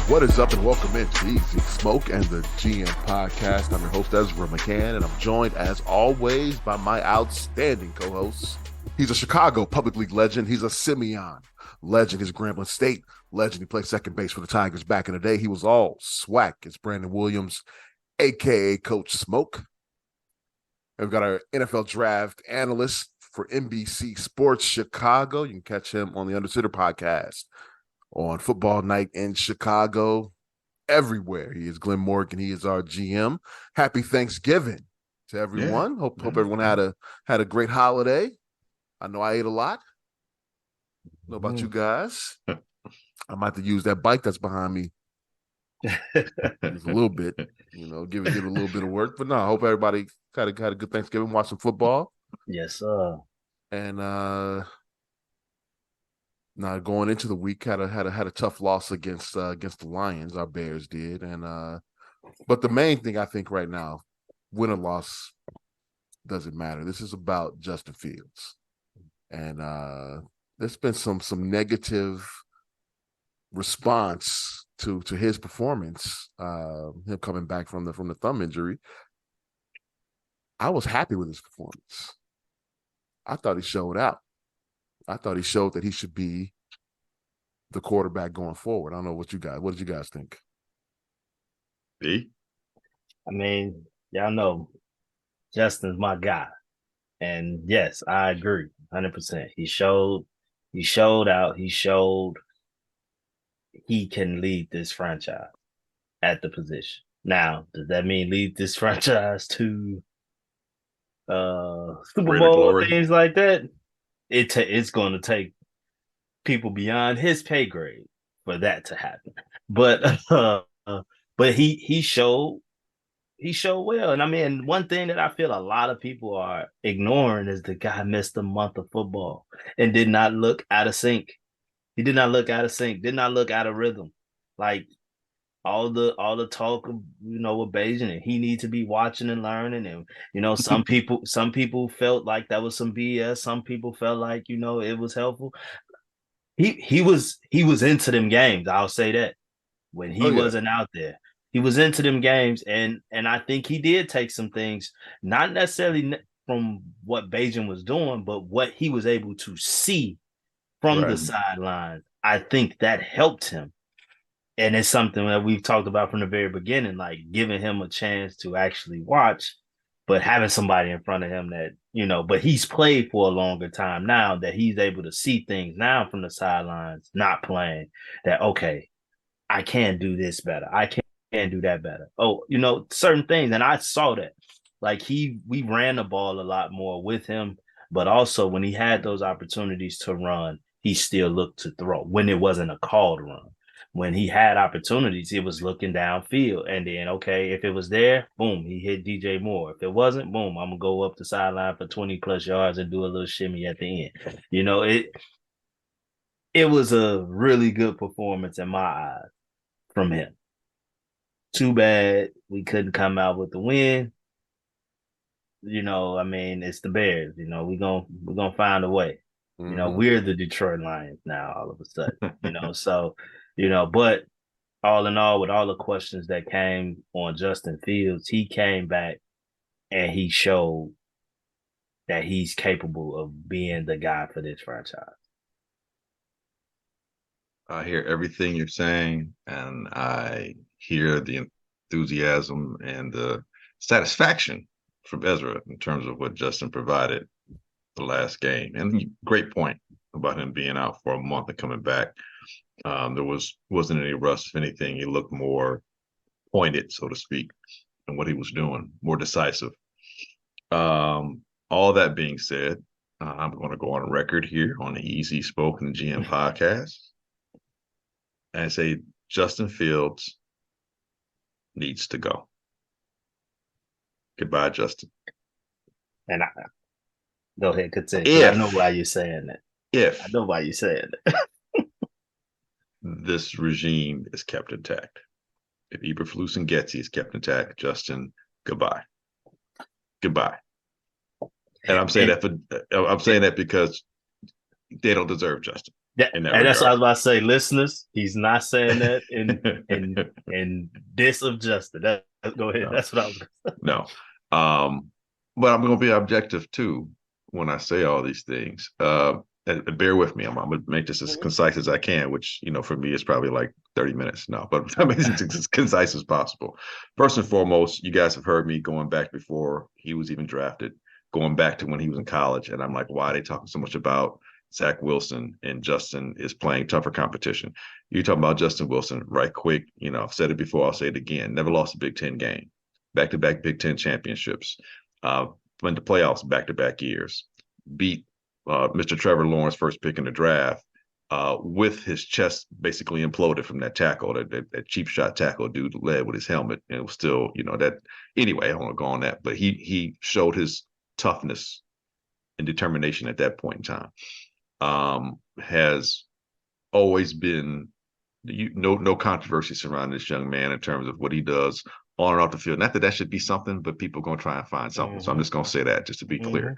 What is up, and welcome into Easy Smoke and the GM podcast. I'm your host, Ezra McCann, and I'm joined, as always, by my outstanding co-host. He's a Chicago Public League legend. He's a Simeon legend. He's a Grambling State legend. He played second base for the Tigers back in the day. He was all swag. It's Brandon Williams, a.k.a. Coach Smoke. And we've got our NFL draft analyst for NBC Sports Chicago. You can catch him on the Undersitter podcast on football night in Chicago, everywhere. He is Glenn Morgan. He is our GM. Happy Thanksgiving to everyone. Yeah. Hope everyone had a great holiday. I know I ate a lot. I don't know about you guys. I might have to use that bike that's behind me just a little bit, give it a little bit of work. But no, I hope everybody had a good Thanksgiving, watch some football. Yes, sir. And now going into the week, had a tough loss against the Lions. Our Bears did, and but the main thing I think right now, win or loss, doesn't matter. This is about Justin Fields, and there's been some negative response to his performance. Him coming back from the thumb injury. I was happy with his performance. I thought he showed out. I thought he showed that he should be the quarterback going forward. I don't know what did you guys think? B? I mean, y'all know Justin's my guy. And yes, I agree 100%. He showed out. He showed he can lead this franchise at the position. Now, does that mean lead this franchise to Super Bowl and things like that? It's going to take people beyond his pay grade for that to happen. But he showed well. And I mean, one thing that I feel a lot of people are ignoring is the guy missed a month of football and did not look out of sync. He did not look out of sync, did not look out of rhythm. Like all the talk of, with Beijing, and he needs to be watching and learning. And, some people felt like that was some BS. Some people felt like, it was helpful. He was into them games. I'll say that. When he wasn't out there, he was into them games. And I think he did take some things, not necessarily from what Beijing was doing, but what he was able to see from the sideline. I think that helped him. And it's something that we've talked about from the very beginning, like giving him a chance to actually watch, but having somebody in front of him that, but he's played for a longer time now, that he's able to see things now from the sidelines, not playing, that, okay, I can do this better. I can do that better. Oh, certain things. And I saw that. Like we ran the ball a lot more with him, but also when he had those opportunities to run, he still looked to throw when it wasn't a called run. When he had opportunities, he was looking downfield. And then, okay, if it was there, boom, he hit DJ Moore. If it wasn't, boom, I'm going to go up the sideline for 20 plus yards and do a little shimmy at the end. It was a really good performance in my eyes from him. Too bad we couldn't come out with the win. I mean, it's the Bears. We're gonna find a way. Mm-hmm. We're the Detroit Lions now all of a sudden. So but all in all, with all the questions that came on Justin Fields, he came back and he showed that he's capable of being the guy for this franchise. I hear everything you're saying, and I hear the enthusiasm and the satisfaction from Ezra in terms of what Justin provided the last game. And great point about him being out for a month and coming back. There wasn't any rust. If anything, he looked more pointed, so to speak, in what he was doing, more decisive. All that being said, I'm going to go on record here on the Easy Spoken GM podcast and say Justin Fields needs to go. Goodbye, Justin. And go ahead, continue. I know why you're saying that. I know why you're saying that. This regime is kept intact. If Eberflus and Getty is kept intact, Justin, goodbye. Goodbye. And I'm saying that because they don't deserve Justin. Yeah, in that and that's what I was regard. about to say, listeners. He's not saying that in diss of Justin. Go ahead. No, That's what I was. no. But I'm going to be objective too when I say all these things. And bear with me. I'm going to make this as concise as I can, which, for me is probably like 30 minutes. No, but I mean, it's as concise as possible. First and foremost, you guys have heard me going back before he was even drafted, going back to when he was in college. And I'm like, why are they talking so much about Zach Wilson and Justin is playing tougher competition? You're talking about Justin Wilson, right? Quick, I've said it before, I'll say it again. Never lost a Big Ten game, back-to-back Big Ten championships, went to playoffs back-to-back years, beat Mr. Trevor Lawrence first pick in the draft with his chest basically imploded from that tackle, that cheap shot tackle dude led with his helmet, and it was still, that. Anyway, I don't want to go on that, but he showed his toughness and determination at that point in time. Has always been no controversy surrounding this young man in terms of what he does on and off the field. Not that should be something, but people are going to try and find something. So I'm just going to say that just to be clear.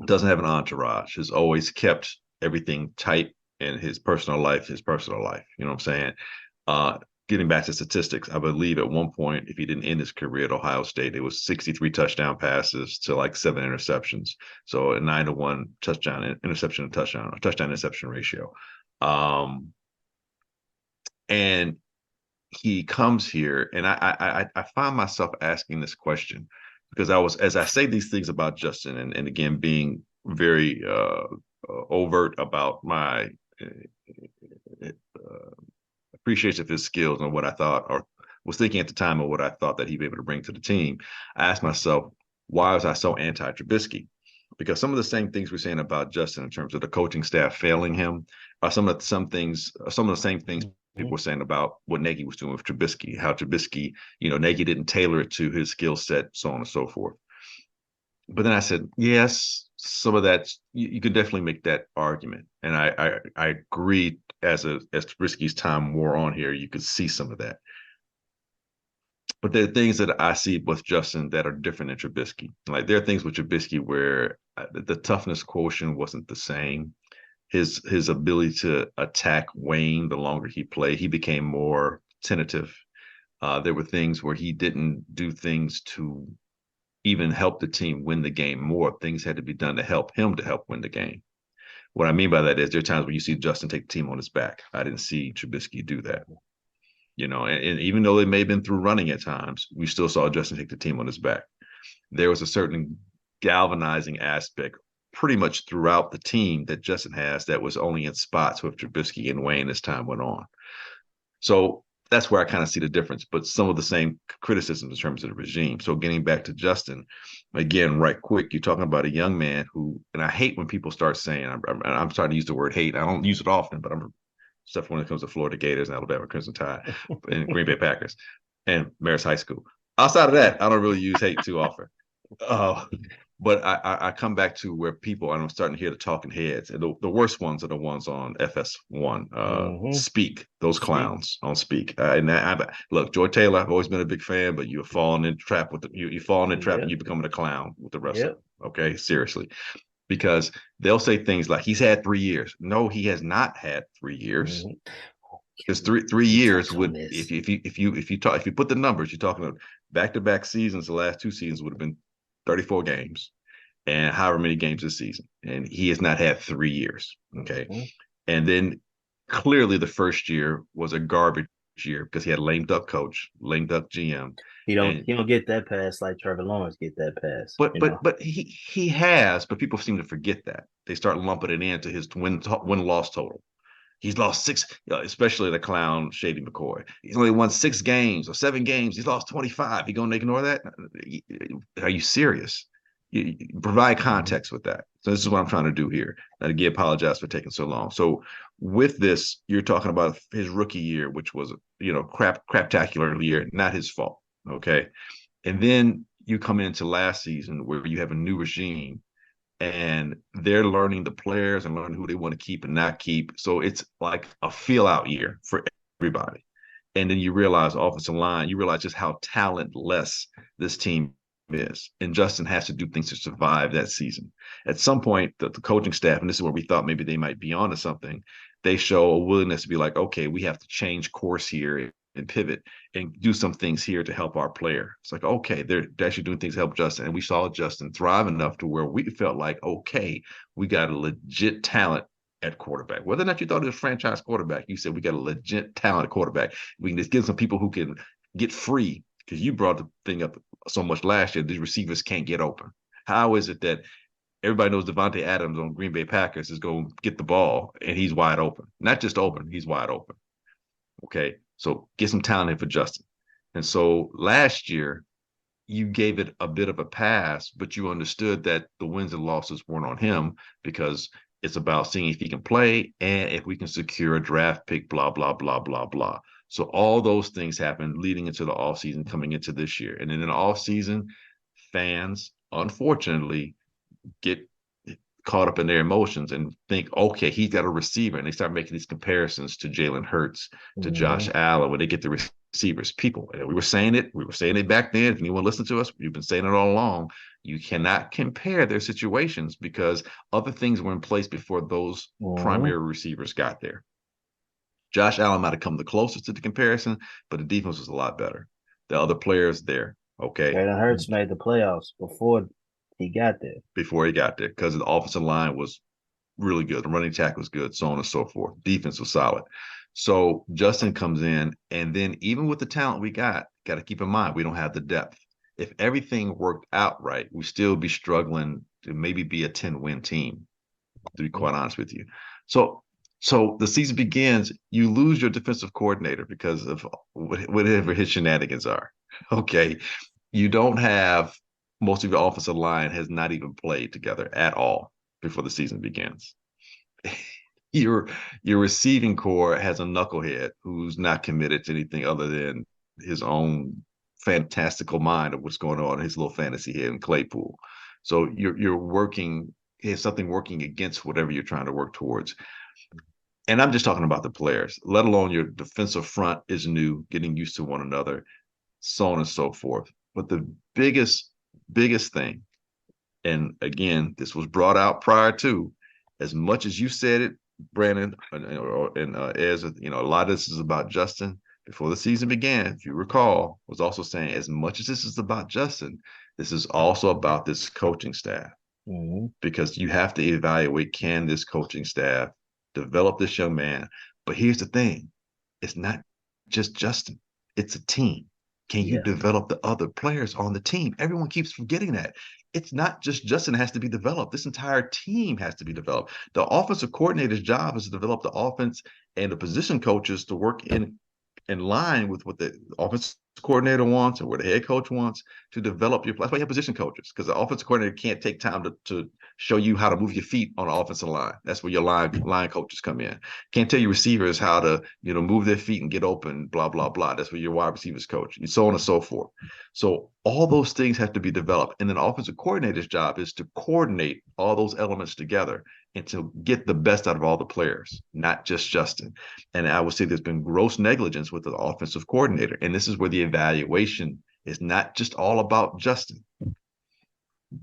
Doesn't have an entourage. Has always kept everything tight in his personal life. You know what I'm saying? Getting back to statistics, I believe at one point, if he didn't end his career at Ohio State, it was 63 touchdown passes to like 7 interceptions. So a 9-to-1 touchdown interception to touchdown interception ratio. And he comes here, and I find myself asking this question because as I say these things about Justin, and again being very overt about my appreciation of his skills and what I thought, or was thinking at the time of what I thought that he'd be able to bring to the team. I asked myself, why was I so anti-Trubisky? Because some of the same things we're saying about Justin in terms of the coaching staff failing him are some of the same things people were saying about what Nagy was doing with Trubisky, how Trubisky, Nagy didn't tailor it to his skill set, so on and so forth. But then I said, yes, some of that, you can definitely make that argument. And I agree as Trubisky's time wore on here, you could see some of that. But there are things that I see with Justin that are different than Trubisky. Like there are things with Trubisky where the toughness quotient wasn't the same. His ability to attack waned the longer he played. He became more tentative. There were things where he didn't do things to even help the team win the game more. Things had to be done to help him to help win the game. What I mean by that is there are times when you see Justin take the team on his back. I didn't see Trubisky do that. And even though they may have been through running at times, we still saw Justin take the team on his back. There was a certain galvanizing aspect pretty much throughout the team that Justin has that was only in spots with Trubisky and Wayne as time went on. So that's where I kind of see the difference, but some of the same criticisms in terms of the regime. So getting back to Justin, again, right quick, you're talking about a young man who, and I hate when people start saying, I'm starting to use the word hate. I don't use it often, but I'm stuff when it comes to Florida Gators and Alabama Crimson Tide and Green Bay Packers and Marist High School. Outside of that, I don't really use hate too often. But I come back to where people, and I'm starting to hear the talking heads, and the worst ones are the ones on FS1, Speak, those clowns on Speak. Look, Joy Taylor, I've always been a big fan, but you're falling in trap with you falling in trap and you're becoming a clown with the rest of them. Okay, seriously. Because they'll say things like he's had 3 years. No, he has not had 3 years. Because 3 years would, if you put the numbers, you're talking about back-to-back seasons. The last 2 seasons would have been 34 games, and however many games this season. And he has not had 3 years. Okay, and then clearly the first year was a garbage year because he had lame duck coach, lame duck GM. He don't get that pass like Trevor Lawrence get that pass. But he has, but people seem to forget that. They start lumping it into his win-loss total. He's lost 6, especially the clown Shady McCoy. He's only won 6 games or 7 games. He's lost 25. You gonna ignore that? Are you serious? You provide context with that. So this is what I'm trying to do here. And again, apologize for taking so long. So with this, you're talking about his rookie year, which was craptacular year, not his fault. Okay. And then you come into last season where you have a new regime and they're learning the players and learning who they want to keep and not keep. So it's like a feel out year for everybody. And then you realize offensive line, you realize just how talentless this team is. And Justin has to do things to survive that season. At some point, the coaching staff, and this is where we thought maybe they might be onto something, they show a willingness to be like, okay, we have to change course here and pivot and do some things here to help our player. It's like, okay, they're actually doing things to help Justin. And we saw Justin thrive enough to where we felt like, okay, we got a legit talent at quarterback. Whether or not you thought he was a franchise quarterback, you said we got a legit talent at quarterback. We can just get some people who can get free, because you brought the thing up so much last year. These receivers can't get open. How is it that everybody knows Devontae Adams on Green Bay Packers is going to get the ball and he's wide open? Not just open, he's wide open. Okay, so get some talent in for Justin. And so last year, you gave it a bit of a pass, but you understood that the wins and losses weren't on him, because it's about seeing if he can play and if we can secure a draft pick, blah, blah, blah, blah, blah. So all those things happened leading into the offseason coming into this year. And then in the offseason, fans, unfortunately, get caught up in their emotions and think, okay, he's got a receiver. And they start making these comparisons to Jalen Hurts, to Josh Allen, when they get the receivers. People, we were saying it back then. If anyone listened to us, we've been saying it all along. You cannot compare their situations because other things were in place before those primary receivers got there. Josh Allen might have come the closest to the comparison, but the defense was a lot better. The other players there, okay. Jalen Hurts made the playoffs before he got there. Because the offensive line was really good. The running attack was good, so on and so forth. Defense was solid. So Justin comes in, and then even with the talent we got to keep in mind, we don't have the depth. If everything worked out right, we still be struggling to maybe be a 10-win team, to be quite honest with you. So the season begins, you lose your defensive coordinator because of whatever his shenanigans are. Okay. You don't have, most of your offensive line has not even played together at all before the season begins. Your receiving core has a knucklehead who's not committed to anything other than his own fantastical mind of what's going on in his little fantasy head in Claypool. So you're working, there's something working against whatever you're trying to work towards. And I'm just talking about the players, let alone your defensive front is new, getting used to one another, so on and so forth. But the biggest thing, and again, this was brought out prior to, as much as you said it, Brandon, and as a lot of this is about Justin. Before the season began, if you recall, was also saying, as much as this is about Justin, this is also about this coaching staff. Because you have to evaluate, can this coaching staff develop this young man? But here's the thing, it's not just Justin, it's a team. Can you develop the other players on the team? Everyone keeps forgetting that. It's not just Justin has to be developed. This entire team has to be developed. The offensive coordinator's job is to develop the offense, and the position coaches to work in line with what the offensive coordinator wants or what the head coach wants to develop your. That's why you have position coaches, because the offensive coordinator can't take time to show you how to move your feet on the offensive line. That's where your line coaches come in. Can't tell your receivers how to move their feet and get open. Blah blah blah. That's where your wide receivers coach, and so on and so forth. So all those things have to be developed, and then the offensive coordinator's job is to coordinate all those elements together and to get the best out of all the players, not just Justin. And I would say there's been gross negligence with the offensive coordinator. And this is where the evaluation is not just all about Justin.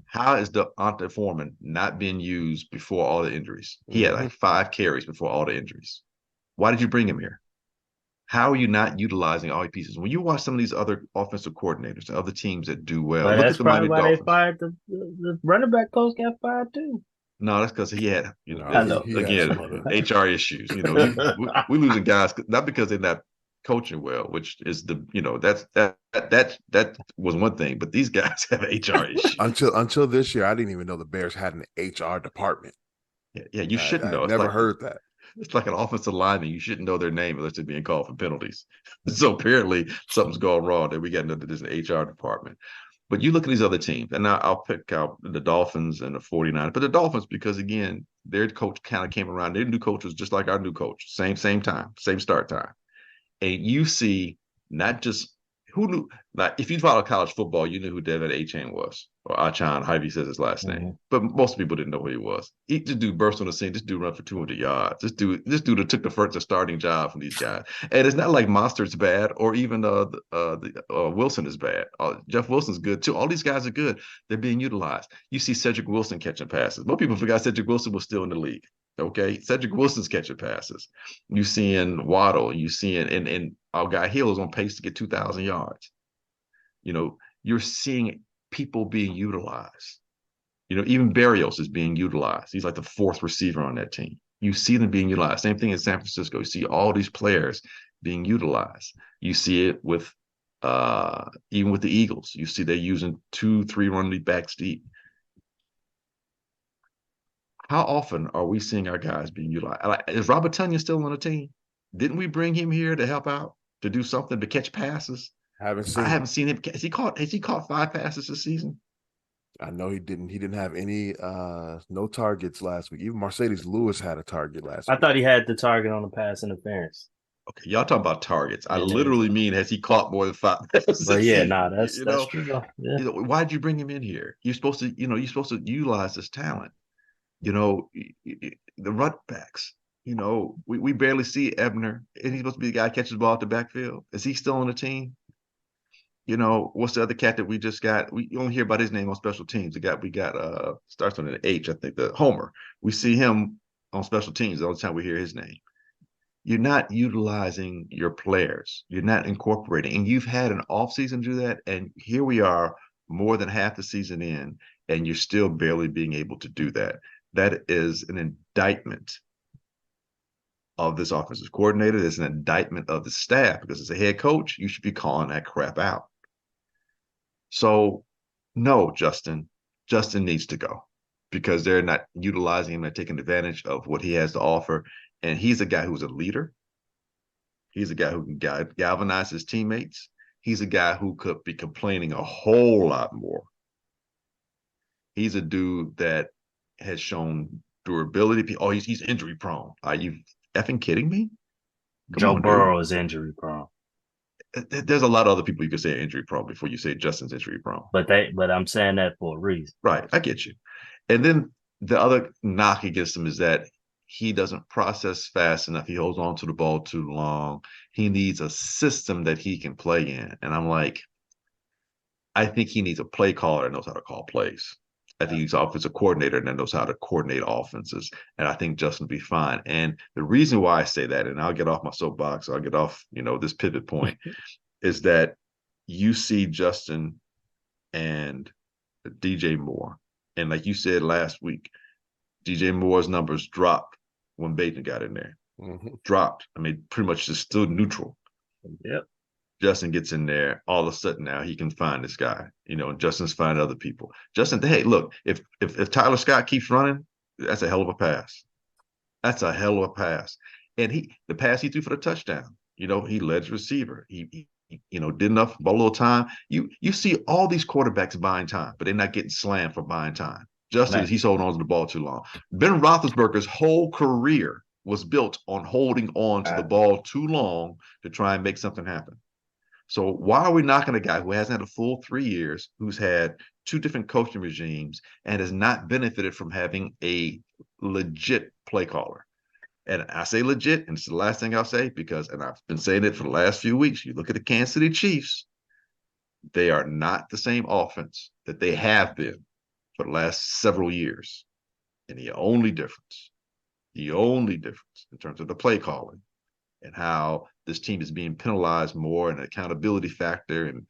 How is Deonta Foreman not being used before all the injuries? He had like 5 carries before all the injuries. Why did you bring him here? How are you not utilizing all your pieces? When you watch some of these other offensive coordinators and other teams that do well, look at the Miami Dolphins. They fired the running back coach got fired too. No, that's because he had, I know. Again, HR issues. We losing guys not because they're not coaching well, which is that was one thing. But these guys have HR issues. Until this year, I didn't even know the Bears had an HR department. Yeah, you shouldn't know. I never heard that. It's like an offensive lineman. You shouldn't know their name unless they're being called for penalties. So apparently something's gone wrong that we got into this HR department. But you look at these other teams, and I'll pick out the Dolphins and the 49ers. But the Dolphins, because, again, their coach kind of came around. Their new coach was just like our new coach. Same time, same start time. And you see not just who knew? Like, if you follow college football, you knew who Devin Achane was, or Achan, however he says his last name. Mm-hmm. But most people didn't know who he was. This dude burst on the scene. This dude run for 200 yards. This dude took the starting job from these guys. And it's not like Monster's bad, or even Wilson is bad. Jeff Wilson's good too. All these guys are good. They're being utilized. You see Cedric Wilson catching passes. Most people forgot Cedric Wilson was still in the league. Okay, Cedric Wilson's catching passes. You seeing Waddle. You seeing and our guy Hill is on pace to get 2,000 yards. You're seeing people being utilized. Even Barrios is being utilized. He's like the fourth receiver on that team. You see them being utilized. Same thing in San Francisco. You see all these players being utilized. You see it with even with the Eagles. You see they're using 2-3 running backs deep. How often are we seeing our guys being utilized? Is Robert Tonyan still on the team? Didn't we bring him here to help out, to do something, to catch passes? I haven't seen him. Has he caught 5 passes this season? I know he didn't. He didn't have any no targets last week. Even Mercedes Lewis had a target last week. I thought he had the target on the pass interference. Okay, y'all talking about targets. I literally mean, has he caught more than 5 passes? But yeah, that's true. Yeah. Why'd you bring him in here? You're supposed to utilize this talent. The run backs. We barely see Ebner. Isn't he supposed to be the guy who catches the ball at the backfield? Is he still on the team? What's the other cat that we just got? We only hear about his name on special teams. We got starts on an H, I think, the Homer. We see him on special teams all the time we hear his name. You're not utilizing your players. You're not incorporating. And you've had an offseason to do that. And here we are more than half the season in, and you're still barely being able to do that. That is an indictment of this offensive coordinator. It's an indictment of the staff, because as a head coach, you should be calling that crap out. So, no, Justin needs to go, because they're not utilizing him and taking advantage of what he has to offer. And he's a guy who's a leader. He's a guy who can galvanize his teammates. He's a guy who could be complaining a whole lot more. He's a dude that has shown durability. Oh, he's injury prone. Are you effing kidding me? Joe Burrow is injury prone. There's a lot of other people you could say are injury prone before you say Justin's injury prone. But I'm saying that for a reason. Right, I get you. And then the other knock against him is that he doesn't process fast enough. He holds on to the ball too long. He needs a system that he can play in. And I'm like, I think he needs a play caller that knows how to call plays. I think he's an offensive coordinator that knows how to coordinate offenses. And I think Justin will be fine. And the reason why I say that, and I'll get off my soapbox, I'll get off, this pivot point, is that you see Justin and DJ Moore. And like you said last week, DJ Moore's numbers dropped when Bateman got in there. Mm-hmm. Dropped. I mean, pretty much just stood neutral. Yep. Justin gets in there, all of a sudden now he can find this guy, and Justin's finding other people. Justin, hey, look, if Tyler Scott keeps running, that's a hell of a pass. That's a hell of a pass. And the pass he threw for the touchdown, he led the receiver. He did enough, bought a little time. You see all these quarterbacks buying time, but they're not getting slammed for buying time. Justin, he's holding on to the ball too long. Ben Roethlisberger's whole career was built on holding on to the ball too long to try and make something happen. So why are we knocking a guy who hasn't had a full 3 years, who's had 2 different coaching regimes, and has not benefited from having a legit play caller? And I say legit, and it's the last thing I'll say, because, and I've been saying it for the last few weeks, you look at the Kansas City Chiefs, they are not the same offense that they have been for the last several years. And the only difference in terms of the play calling and how this team is being penalized more, and an accountability factor, and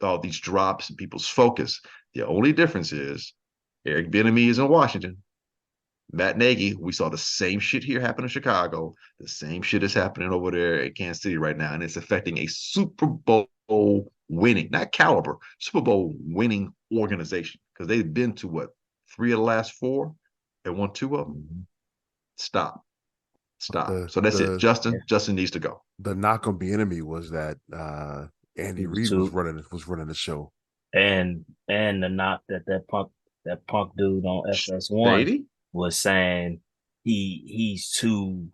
all these drops and people's focus. The only difference is Eric Bieniemy is in Washington. Matt Nagy, we saw the same shit here happen in Chicago. The same shit is happening over there at Kansas City right now, and it's affecting a Super Bowl winning, not caliber, Super Bowl winning organization, because they've been to what, 3 of the last 4 and won 2 of them. Stop. So that's it. Justin needs to go. The knock on Bieniemy was that Andy Reid was running the show, and the knock that punk dude on FS1 was saying he's too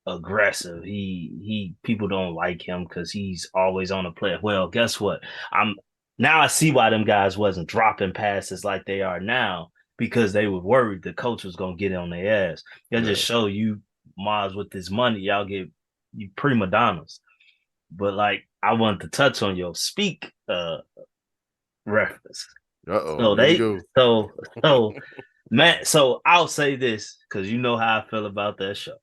aggressive. He people don't like him because he's always on the play. Well, guess what? I see why them guys wasn't dropping passes like they are now because they were worried the coach was gonna get on their ass. They'll just show you Mars with this money, y'all get you prima donnas. But like I wanted to touch on your speak reference. So Here we go. So I'll say this because you know how I feel about that show.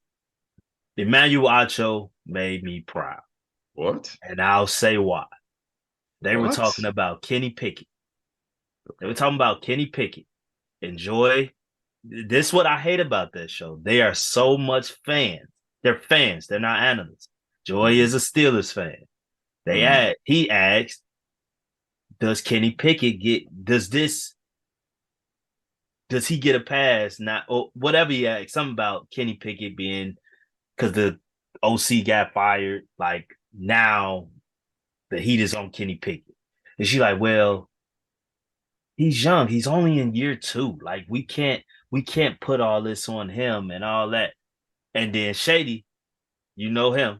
Emmanuel Acho made me proud. What? And I'll say why. They were talking about Kenny Pickett. They were talking about Kenny Pickett. Enjoy. This is what I hate about that show. They are so much fans. They're fans. They're not analysts. Joy is a Steelers fan. He asked, does Kenny Pickett does he get a pass? Not or whatever he asked, something about Kenny Pickett being because the OC got fired. Like now the heat is on Kenny Pickett. And she like, well, he's young. He's only in year 2. Like we can't put all this on him and all that. And then Shady, you know him.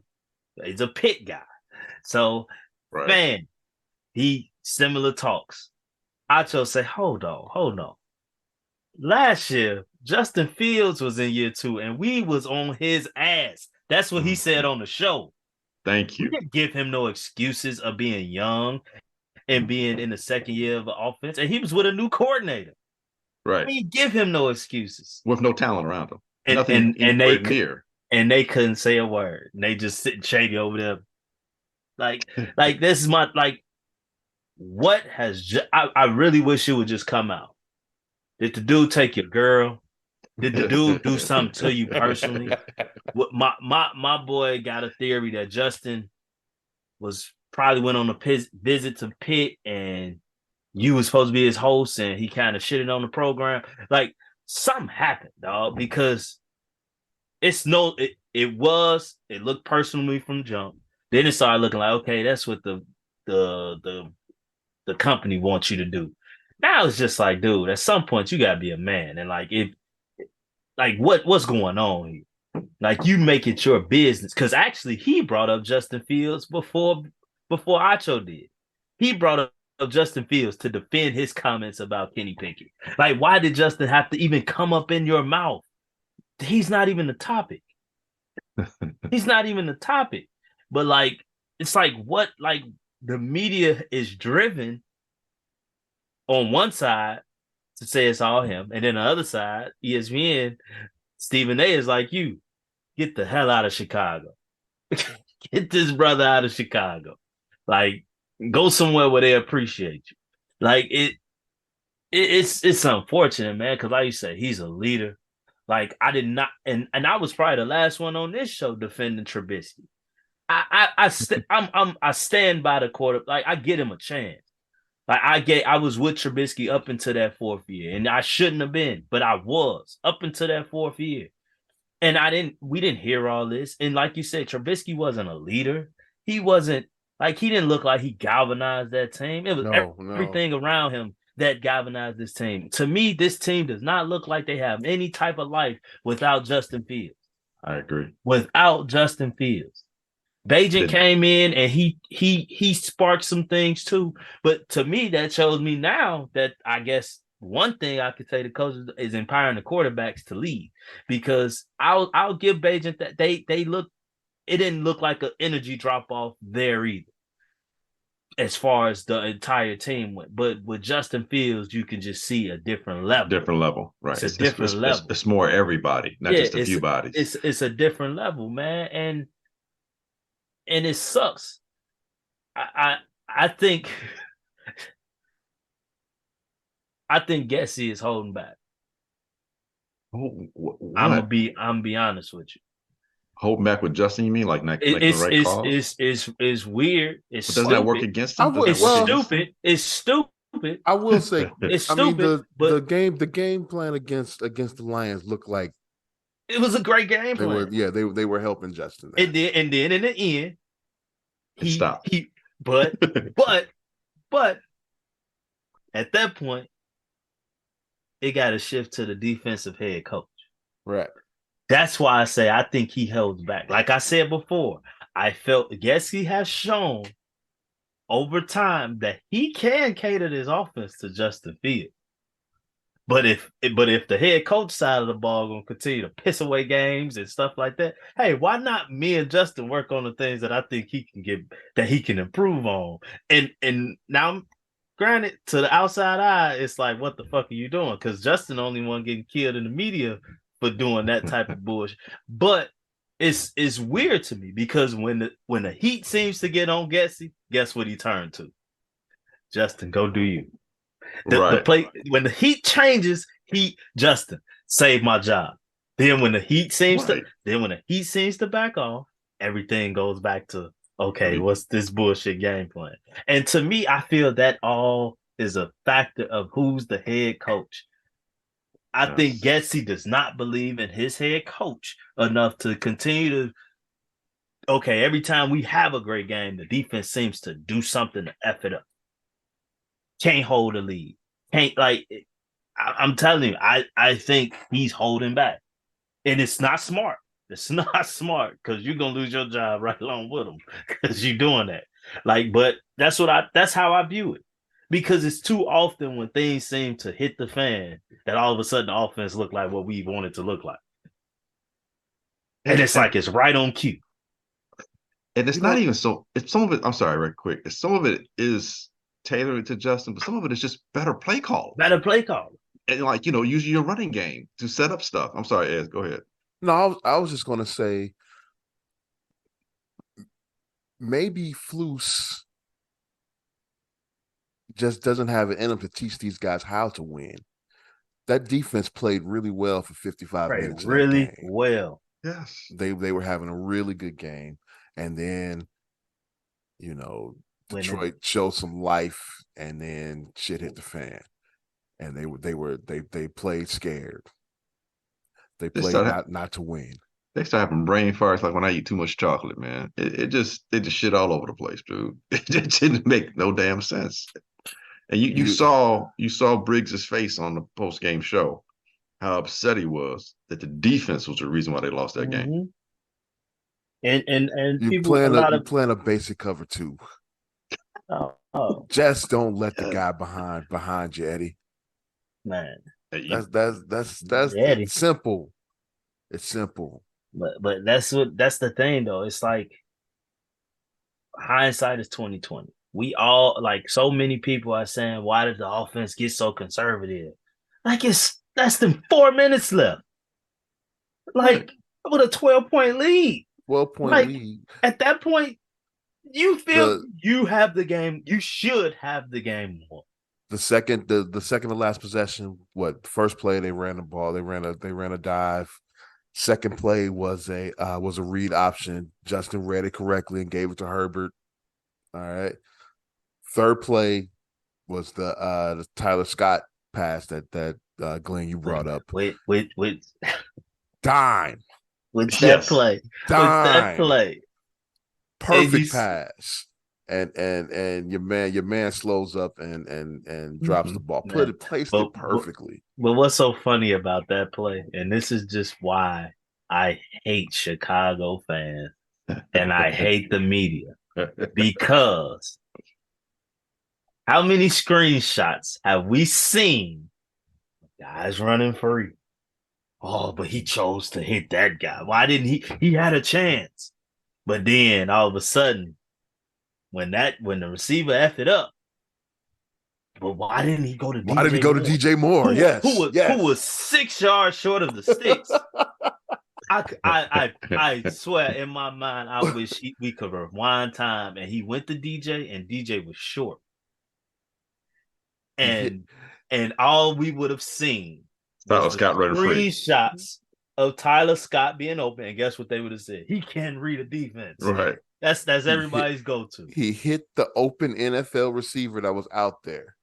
He's a pit guy. So man, he similar talks. Acho say, hold on. Last year, Justin Fields was in year 2 and we was on his ass. That's what he said on the show. Thank you. We didn't give him no excuses of being young and being in the second year of the offense. And he was with a new coordinator. Right. We didn't give him no excuses. With no talent around him. And near. And they couldn't say a word. And they just sitting shady over there. Like this is my what has I really wish it would just come out. Did the dude take your girl? Did the dude do something to you personally? My boy got a theory that Justin probably went on a visit to Pitt and you was supposed to be his host and he kind of shitted on the program. Like something happened, dog, because it looked personal to me from jump. Then it started looking like, okay, that's what the company wants you to do. Now it's just like, dude, at some point you gotta be a man. And what's going on here? Like you make it your business. Cause actually he brought up Justin Fields before Acho did. He brought up Justin Fields to defend his comments about Kenny Pickett. Like, why did Justin have to even come up in your mouth? He's not even the topic. He's not even the topic. But like, it's like what like the media is driven on one side to say it's all him, and then the other side, ESPN, Stephen A is like, you get the hell out of Chicago. Get this brother out of Chicago. Like, go somewhere where they appreciate you. Like it's unfortunate, man, because like you said, he's a leader. Like I did not, and I was probably the last one on this show defending Trubisky. I stand by the quarter. Like I get him a chance. Like I was with Trubisky up until that 4th year, and I shouldn't have been, but I was up until that 4th year. And we didn't hear all this. And like you said, Trubisky wasn't a leader. He wasn't he didn't look like he galvanized that team. It was everything around him that galvanized this team. To me, this team does not look like they have any type of life without Justin Fields. I agree. Without Justin Fields. Bajan came in and he sparked some things too. But to me, that shows me now that I guess one thing I could say the coaches is empowering the quarterbacks to lead. Because I'll give Bajan that it didn't look like an energy drop off there either. As far as the entire team went. But with Justin Fields, you can just see a different level. Different level, right. It's a different level. It's more everybody, not just a few bodies. It's a different level, man. And it sucks. I think Gessie is holding back. I'm be honest with you. Holding back with Justin, you mean like the right call? It's weird. But doesn't that work against him? It's stupid. I will say it's stupid. The game plan against the Lions looked like it was a great game plan. They were helping Justin. And then in the end, he stopped. But at that point, it got to shift to the defensive head coach. Right. That's why I say I think he held back. Like I said before, I felt Gesky has shown over time that he can cater his offense to Justin Fields. But if the head coach side of the ball gonna continue to piss away games and stuff like that, hey, why not me and Justin work on the things that I think he can improve on? And now, granted, to the outside eye, it's like, what the fuck are you doing? Because Justin only one getting killed in the media for doing that type of bullshit. But it's weird to me because when the heat seems to get on Getsy, guess what he turned to? Justin, go do you. The play when the heat changes, Justin save my job. Then when the heat seems to back off, everything goes back to okay, what's this bullshit game plan? And to me, I feel that all is a factor of who's the head coach. I think Getsy does not believe in his head coach enough to continue to okay, every time we have a great game, the defense seems to do something to F it up. Can't hold a lead. Can't I'm telling you, I think he's holding back. And it's not smart. It's not smart because you're gonna lose your job right along with him because you're doing that. But that's how I view it. Because it's too often when things seem to hit the fan that all of a sudden the offense look like what we want it to look like. And it's like it's right on cue. And it's not even so. It's some of it. I'm sorry, right quick. Some of it is tailored to Justin, but some of it is just better play call. Better play call. And using your running game to set up stuff. I'm sorry, Ed. Go ahead. No, I was just going to say maybe Flus just doesn't have it in him to teach these guys how to win. That defense played really well for 55 minutes. Really well. Yes. They were having a really good game. And then, Detroit showed some life and then shit hit the fan. And they played scared. They played not to win. They start having brain farts like when I eat too much chocolate, man. It just shit all over the place, dude. It just didn't make no damn sense. And you saw Briggs's face on the post game show, how upset he was that the defense was the reason why they lost that game. And you playing a basic cover 2. Just don't let the guy behind you, Eddie. Man, that's it's simple. It's simple. But that's the thing though. It's like hindsight is 2020. We all so many people are saying, why did the offense get so conservative? It's less than 4 minutes left. With a 12-point lead. 12-point lead. At that point, you feel you have the game. You should have the game won. The second to last possession, first play they ran the ball. They ran a dive. Second play was a read option. Justin read it correctly and gave it to Herbert. All right. Third play was the Tyler Scott pass that Glenn you brought up. With dime. With that play. Dime. With that play. Perfect pass. And your man slows up and drops the ball. Placed it perfectly. But what's so funny about that play, and this is just why I hate Chicago fans and I hate the media, because how many screenshots have we seen? Guys running free. Oh, but he chose to hit that guy. Why didn't he? He had a chance. But then all of a sudden, when the receiver effed it up, but why didn't he go to DJ? Why did he go to DJ Moore? Who was 6 yards short of the sticks? I swear in my mind, I wish we could rewind time and he went to DJ and DJ was short. And all we would have seen was Scott running free. Screenshots of Tyler Scott being open, and guess what they would have said? He can't read a defense. Right. That's everybody's go-to. He hit the open NFL receiver that was out there,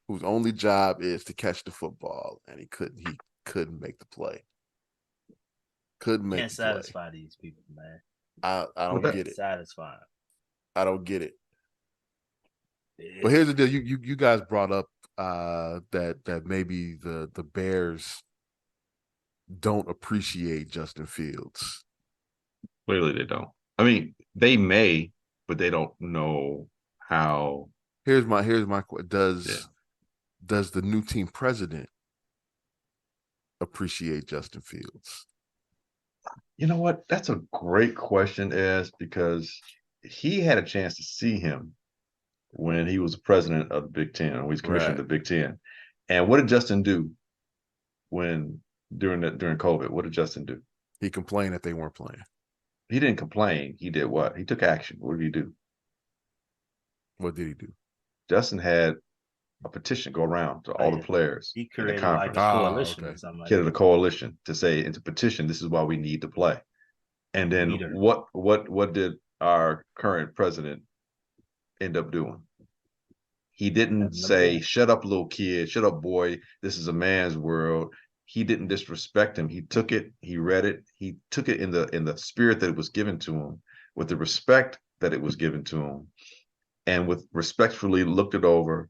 whose only job is to catch the football, and he couldn't make the play. Can't satisfy these people, man. I don't get it. Satisfying. I don't get it. But here's the deal: you guys brought up that maybe the Bears don't appreciate Justin Fields? Clearly, they don't. I mean, they may, but they don't know how. Here's my does the new team president appreciate Justin Fields? You know what? That's a great question, because he had a chance to see him when he was the president of the Big Ten, when he was commissioner of the Big Ten. And what did Justin do during COVID? What did Justin do? He complained that they weren't playing. He didn't complain. He did what? He took action. What did he do? What did he do? Justin had a petition go around to all the players. He created in the conference. like a coalition or something like that. Created a coalition to say, and to petition, this is why we need to play. And then what did our current president end up doing? He didn't say, shut up, little kid, shut up, boy, this is a man's world. He didn't disrespect him. He took it, he read it, he took it in the spirit that it was given to him, with the respect that it was given to him, and with respectfully looked it over,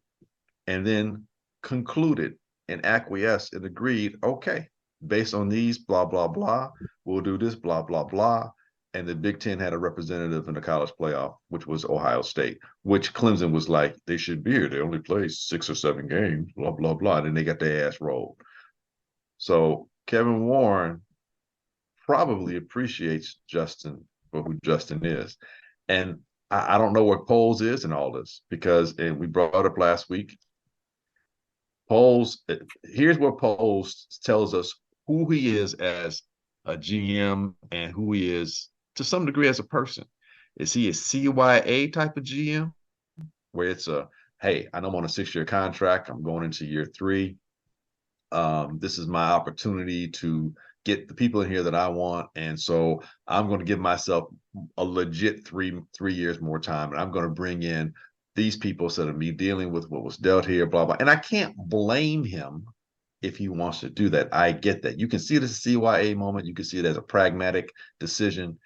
and then concluded and acquiesced and agreed, okay, based on these blah blah blah, we'll do this blah blah blah. And the Big Ten had a representative in the college playoff, which was Ohio State, which Clemson was like, they should be here. They only play 6 or 7 games, blah, blah, blah. And then they got their ass rolled. So Kevin Warren probably appreciates Justin for who Justin is. And I don't know what Poles is in all this, because, and we brought it up last week, Poles, here's what Poles tells us who he is as a GM and who he is to some degree as a person. Is he a CYA type of GM, where it's hey, I know I'm on a 6-year contract, I'm going into year 3. This is my opportunity to get the people in here that I want, and so I'm going to give myself a legit 3 years more time, and I'm going to bring in these people instead of me dealing with what was dealt here, blah blah. And I can't blame him if he wants to do that. I get that. You can see it as a CYA moment. You can see it as a pragmatic decision.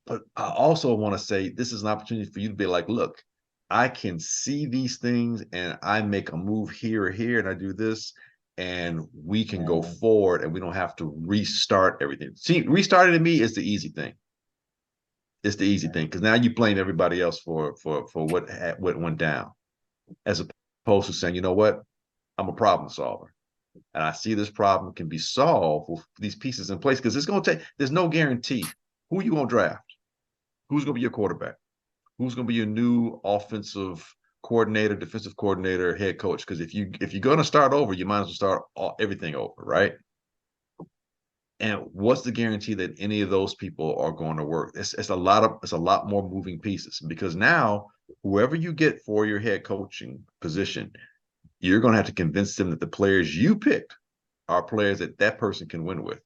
But I also want to say, this is an opportunity for you to be like, look, I can see these things, and I make a move here or here, and I do this, and we can go forward, and we don't have to restart everything. See, restarting to me is the easy thing. It's the easy thing, because now you blame everybody else for what went down, as opposed to saying, you know what, I'm a problem solver, and I see this problem can be solved with these pieces in place, because it's going to take, there's no guarantee. Who are you going to draft? Who's going to be your quarterback? Who's going to be your new offensive coordinator, defensive coordinator, head coach? Because if you're going to start over, you might as well start everything over, right? And what's the guarantee that any of those people are going to work? It's a lot more moving pieces, because now whoever you get for your head coaching position, you're going to have to convince them that the players you picked are players that person can win with.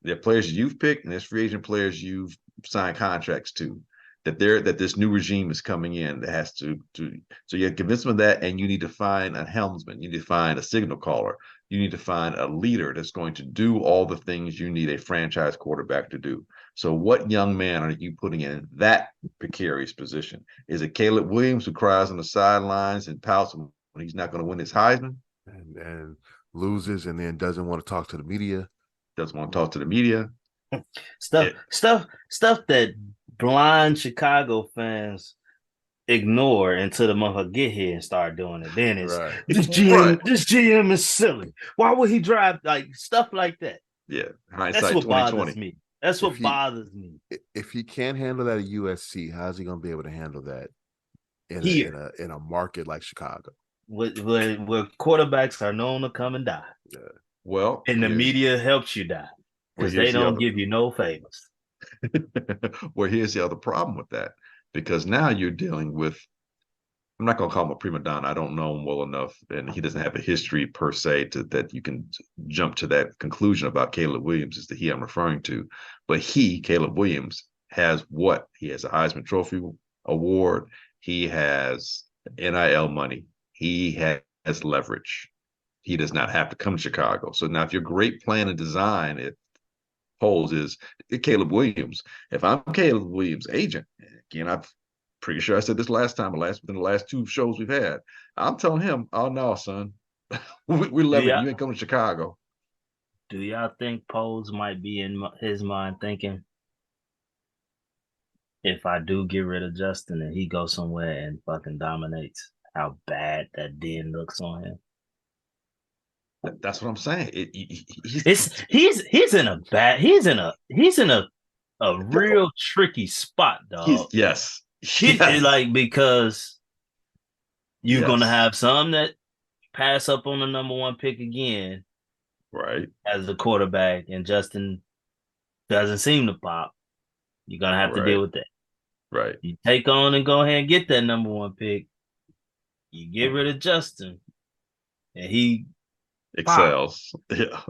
They're players you've picked, and there's free agent players you've signed contracts to, that this new regime is coming in that has to so you have to convince them of that, and you need to find a helmsman, you need to find a signal caller, you need to find a leader that's going to do all the things you need a franchise quarterback to do. So what young man are you putting in that precarious position? Is it Caleb Williams, who cries on the sidelines and pouts when he's not going to win his Heisman and loses, and then doesn't want to talk to the media? Doesn't want to talk to the media. Stuff that blind Chicago fans ignore until the motherfucker get here and start doing it. Then it's this GM is silly. Why would he drive, like stuff like that? Yeah, hindsight. That's what 2020. bothers me. That's what bothers me. If he can't handle that at USC, how's he going to be able to handle that in a market like Chicago, where quarterbacks are known to come and die? Yeah. Well, and the media helps you die, because they don't give you no favors. Well, here's the other problem with that, because now you're dealing with, I'm not going to call him a prima donna. I don't know him well enough, and he doesn't have a history per se that you can jump to that conclusion about Caleb Williams is the he I'm referring to. But Caleb Williams, has what? He has a Heisman Trophy award. He has NIL money. He has leverage. He does not have to come to Chicago. So now if your great plan and design it holds is Caleb Williams, if I'm Caleb Williams' agent, again, I'm pretty sure I said this last time, within the last 2 shows we've had, I'm telling him, oh no, son, we're leveraging. You ain't coming to Chicago. Do y'all think Pose might be in his mind thinking, if I do get rid of Justin and he goes somewhere and fucking dominates, how bad that then looks on him? That's what I'm saying. He's in a bad he's in a real tricky spot, dog. Yes. He's like, because you're gonna have some that pass up on the number one pick again, right, as a quarterback, and Justin doesn't seem to pop. You're gonna have to deal with that. Right. You take on and go ahead and get that number one pick. You get rid of Justin, and he excels. Yeah.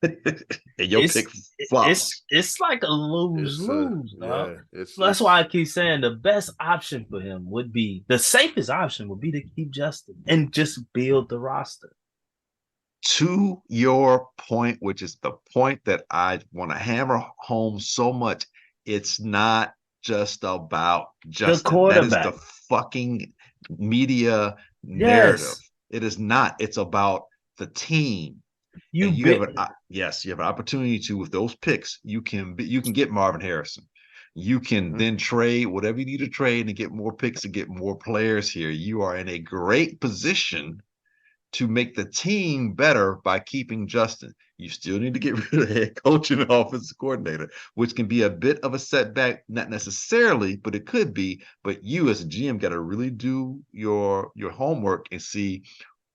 And your pick flops. It's like a lose-lose. Yeah, That's why I keep saying the best option for him would be, the safest option would be to keep Justin and just build the roster. To your point, which is the point that I want to hammer home so much, it's not just about Justin. The quarterback. That is the fucking media narrative. Yes. It is not. It's about the team. You have an opportunity to, with those picks, you can get Marvin Harrison. You can then trade whatever you need to trade and get more picks and get more players here. You are in a great position to make the team better by keeping Justin. You still need to get rid of the head coach and the offensive coordinator, which can be a bit of a setback, not necessarily, but it could be. But you as a GM got to really do your homework and see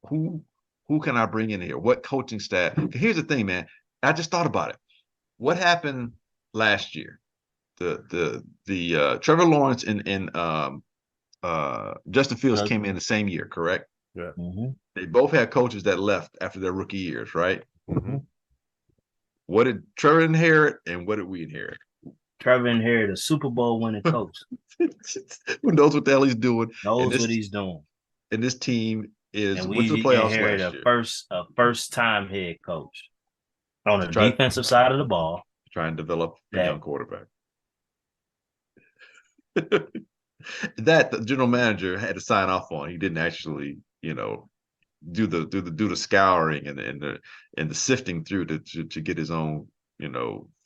who can I bring in here? What coaching staff? Here's the thing, man. I just thought about it. What happened last year? The Trevor Lawrence and Justin Fields came in the same year, correct? Yeah. Mm-hmm. They both had coaches that left after their rookie years, right? Mm-hmm. What did Trevor inherit, and what did we inherit? Trevor inherited a Super Bowl winning coach. Who knows what the hell he's doing? Knows what he's doing. And this team went to the we playoffs inherited last year. a first time head coach on the defensive side of the ball. Try and develop a young quarterback. That the general manager had to sign off on. He didn't actually, do the scouring and the sifting through to get his own,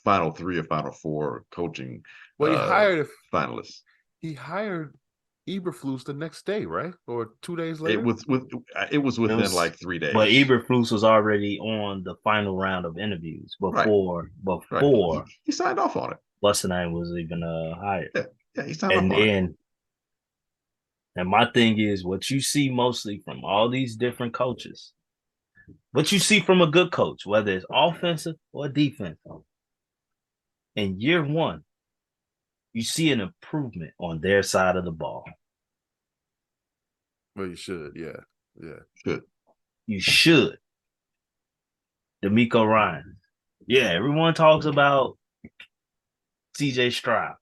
final 3 or final 4 coaching. Well, he hired finalists. He hired Eberflus the next day, right? Or 2 days later? It was within like 3 days. But Eberflus was already on the final round of interviews before he signed off on it. What's the name was even hired. Yeah, he signed off on it. And my thing is, what you see mostly from all these different coaches, what you see from a good coach, whether it's offensive or defensive, in year one, you see an improvement on their side of the ball. Well, you should, yeah. Should. You should. D'Amico Ryan. Yeah, everyone talks about CJ Stroud,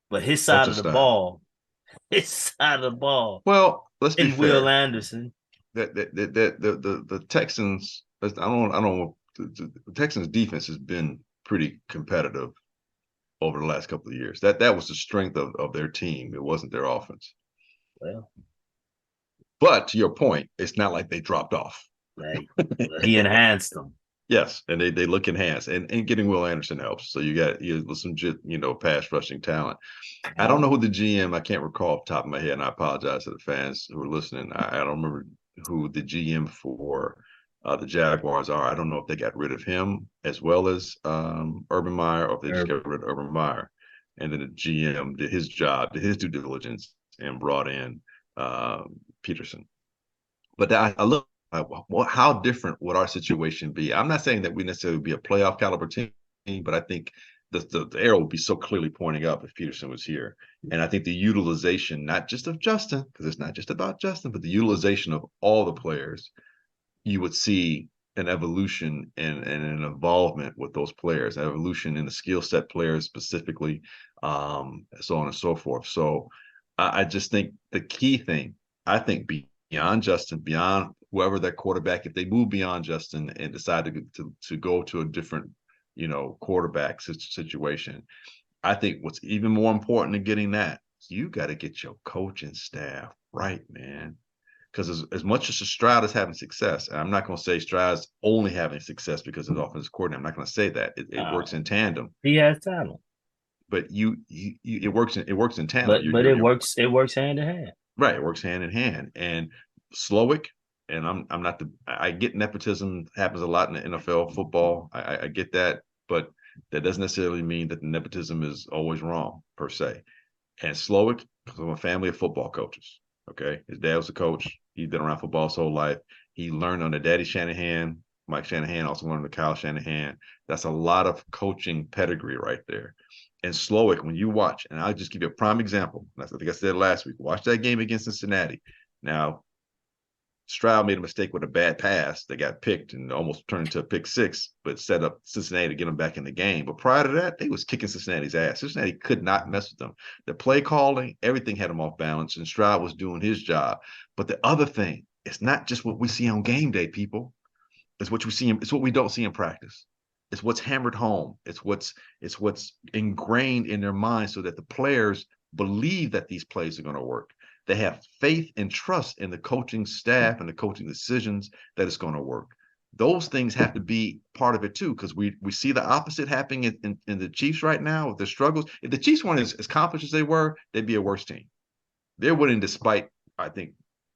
but his side of the ball. His side of the ball. Well, let's be fair. Will Anderson. The Texans. I don't. The Texans' defense has been pretty competitive over the last couple of years. That was the strength of their team. It wasn't their offense. Well, but to your point, it's not like they dropped off. Right. He enhanced them. Yes, and they look enhanced, and getting Will Anderson helps. So you got some pass rushing talent. I don't know who the GM. I can't recall off the top of my head, and I apologize to the fans who are listening. I don't remember who the GM for the Jaguars are. I don't know if they got rid of him as well as Urban Meyer, or if they just got rid of Urban Meyer, and then the GM did his job, did his due diligence, and brought in Peterson. But I look. How different would our situation be? I'm not saying that we necessarily would be a playoff caliber team, but I think the arrow would be so clearly pointing up if Peterson was here. And I think the utilization, not just of Justin, because it's not just about Justin, but the utilization of all the players, you would see an evolution and an involvement with those players, an evolution in the skill set players specifically, so on and so forth. So I just think the key thing, I think, beyond Justin, beyond whoever that quarterback, if they move beyond Justin and decide to go to a different, quarterback situation, I think what's even more important than getting that, you got to get your coaching staff right, man. Because as much as Stroud is having success, and I'm not going to say Stroud's only having success because of the offensive coordinator. I'm not going to say that. It works in tandem. He has talent, but it works in tandem. but it works hand in hand. Right, it works hand in hand. And Slowick, and I'm not I get nepotism happens a lot in the NFL football. I get that, but that doesn't necessarily mean that the nepotism is always wrong per se. And Slowick comes from a family of football coaches. Okay, his dad was a coach. He's been around football his whole life. He learned under Daddy Shanahan. Mike Shanahan also learned under Kyle Shanahan. That's a lot of coaching pedigree right there. And Slowick, when you watch, and I'll just give you a prime example. I think I said last week, watch that game against Cincinnati. Now, Stroud made a mistake with a bad pass that got picked and almost turned into a pick six, but set up Cincinnati to get them back in the game. But prior to that, they was kicking Cincinnati's ass. Cincinnati could not mess with them. The play calling, everything had them off balance, and Stroud was doing his job. But the other thing, it's not just what we see on game day, people. It's what we don't see in practice. It's what's hammered home. It's what's ingrained in their minds so that the players believe that these plays are going to work. They have faith and trust in the coaching staff and the coaching decisions that it's going to work. Those things have to be part of it too, because we see the opposite happening in the Chiefs right now with their struggles. If the Chiefs weren't as accomplished as they were, they'd be a worse team. They're winning despite, I think,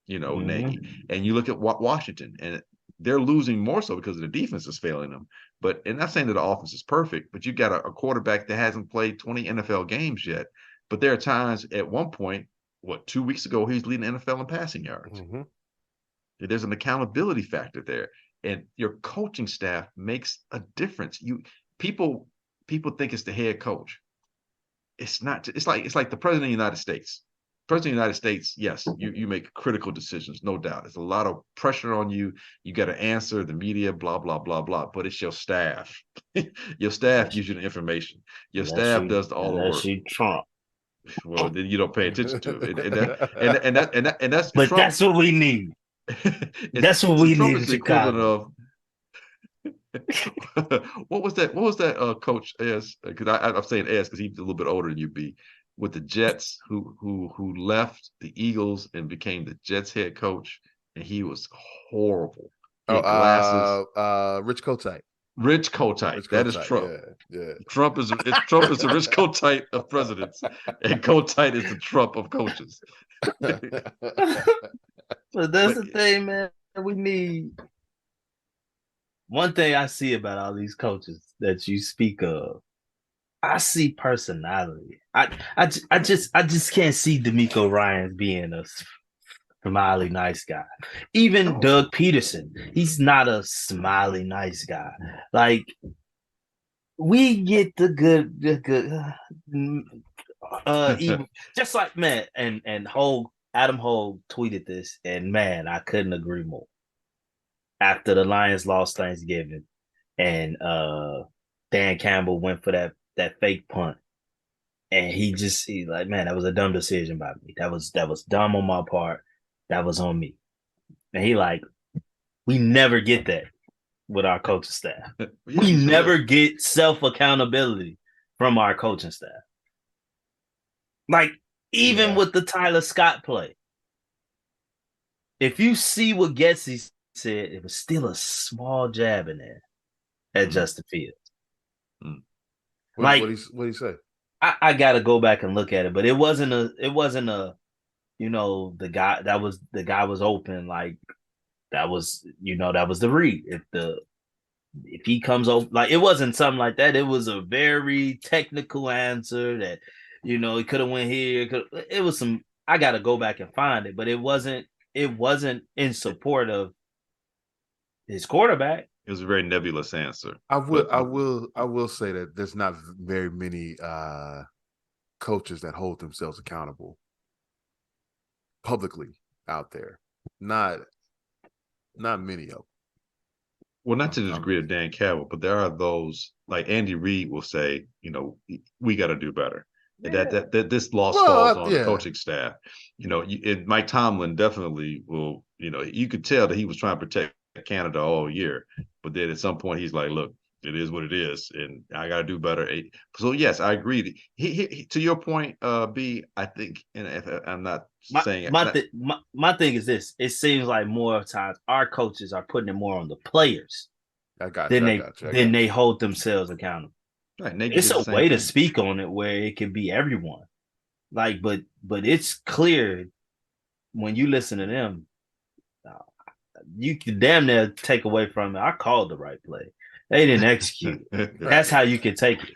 Nagy. And you look at Washington, and they're losing more so because the defense is failing them. But and not saying that the offense is perfect, but you got a quarterback that hasn't played 20 NFL games yet. But there are times at one point, 2 weeks ago, he's leading the NFL in passing yards. Mm-hmm. There's an accountability factor there. And your coaching staff makes a difference. People think it's the head coach. It's not. It's like the president of the United States. President of the United States, yes, you make critical decisions, no doubt. There's a lot of pressure on you. You got to answer the media, blah, blah, blah, blah. But it's your staff. Your staff gives you the information. Your staff does all the work. Trump. Well, then you don't pay attention to it. And that's but Trump. That's what we need. That's what we need in Chicago. What was that coach as? Because I'm saying as because he's a little bit older than you be. With the Jets, who left the Eagles and became the Jets head coach, and he was horrible. Glasses. Rich Kotite. Rich Kotite. That is Trump. Yeah. Trump is the Rich Kotite of presidents, and Kotite is the Trump of coaches. But that's the thing, man. We need one thing I see about all these coaches that you speak of. I see personality. I just can't see D'Amico Ryans being a smiley nice guy. Even Doug Peterson, he's not a smiley nice guy. Like we get the good even, just like man and Adam Hogue tweeted this, and man, I couldn't agree more. After the Lions lost Thanksgiving and Dan Campbell went for that fake punt, and he's like, man, that was a dumb decision by me. That was dumb on my part. That was on me. And he like, we never get that with our coaching staff. We never get self-accountability from our coaching staff. Like, even with the Tyler Scott play, if you see what Getsy said, it was still a small jab in there at Justin Fields. Mm. What did he say? I gotta go back and look at it, but it wasn't a the guy was open, like that was the read. If he comes over, like it wasn't something like that. It was a very technical answer that he could have went here. It was some. I gotta go back and find it, but it wasn't in support of his quarterback. It was a very nebulous answer. I will say that there's not very many coaches that hold themselves accountable publicly out there. Not many of them. Well, not to the degree of Dan Campbell, but there are those like Andy Reid will say, we got to do better. Yeah. That this loss falls on the coaching staff. Mike Tomlin definitely will. You could tell that he was trying to protect Canada all year, but then at some point he's like, look, it is what it is, and I got to do better. So yes, I agree. To your point, B, I think, and if I'm not saying it, my thing is this: it seems like more times our coaches are putting it more on the players I got than you. I they got you. than they hold themselves accountable. right, Nagy It's did the a same way to thing. speak on it where it can be everyone. Like, but it's clear when you listen to them, uh, you can damn near take away from it. I called the right play. They didn't execute. That's how you can take it.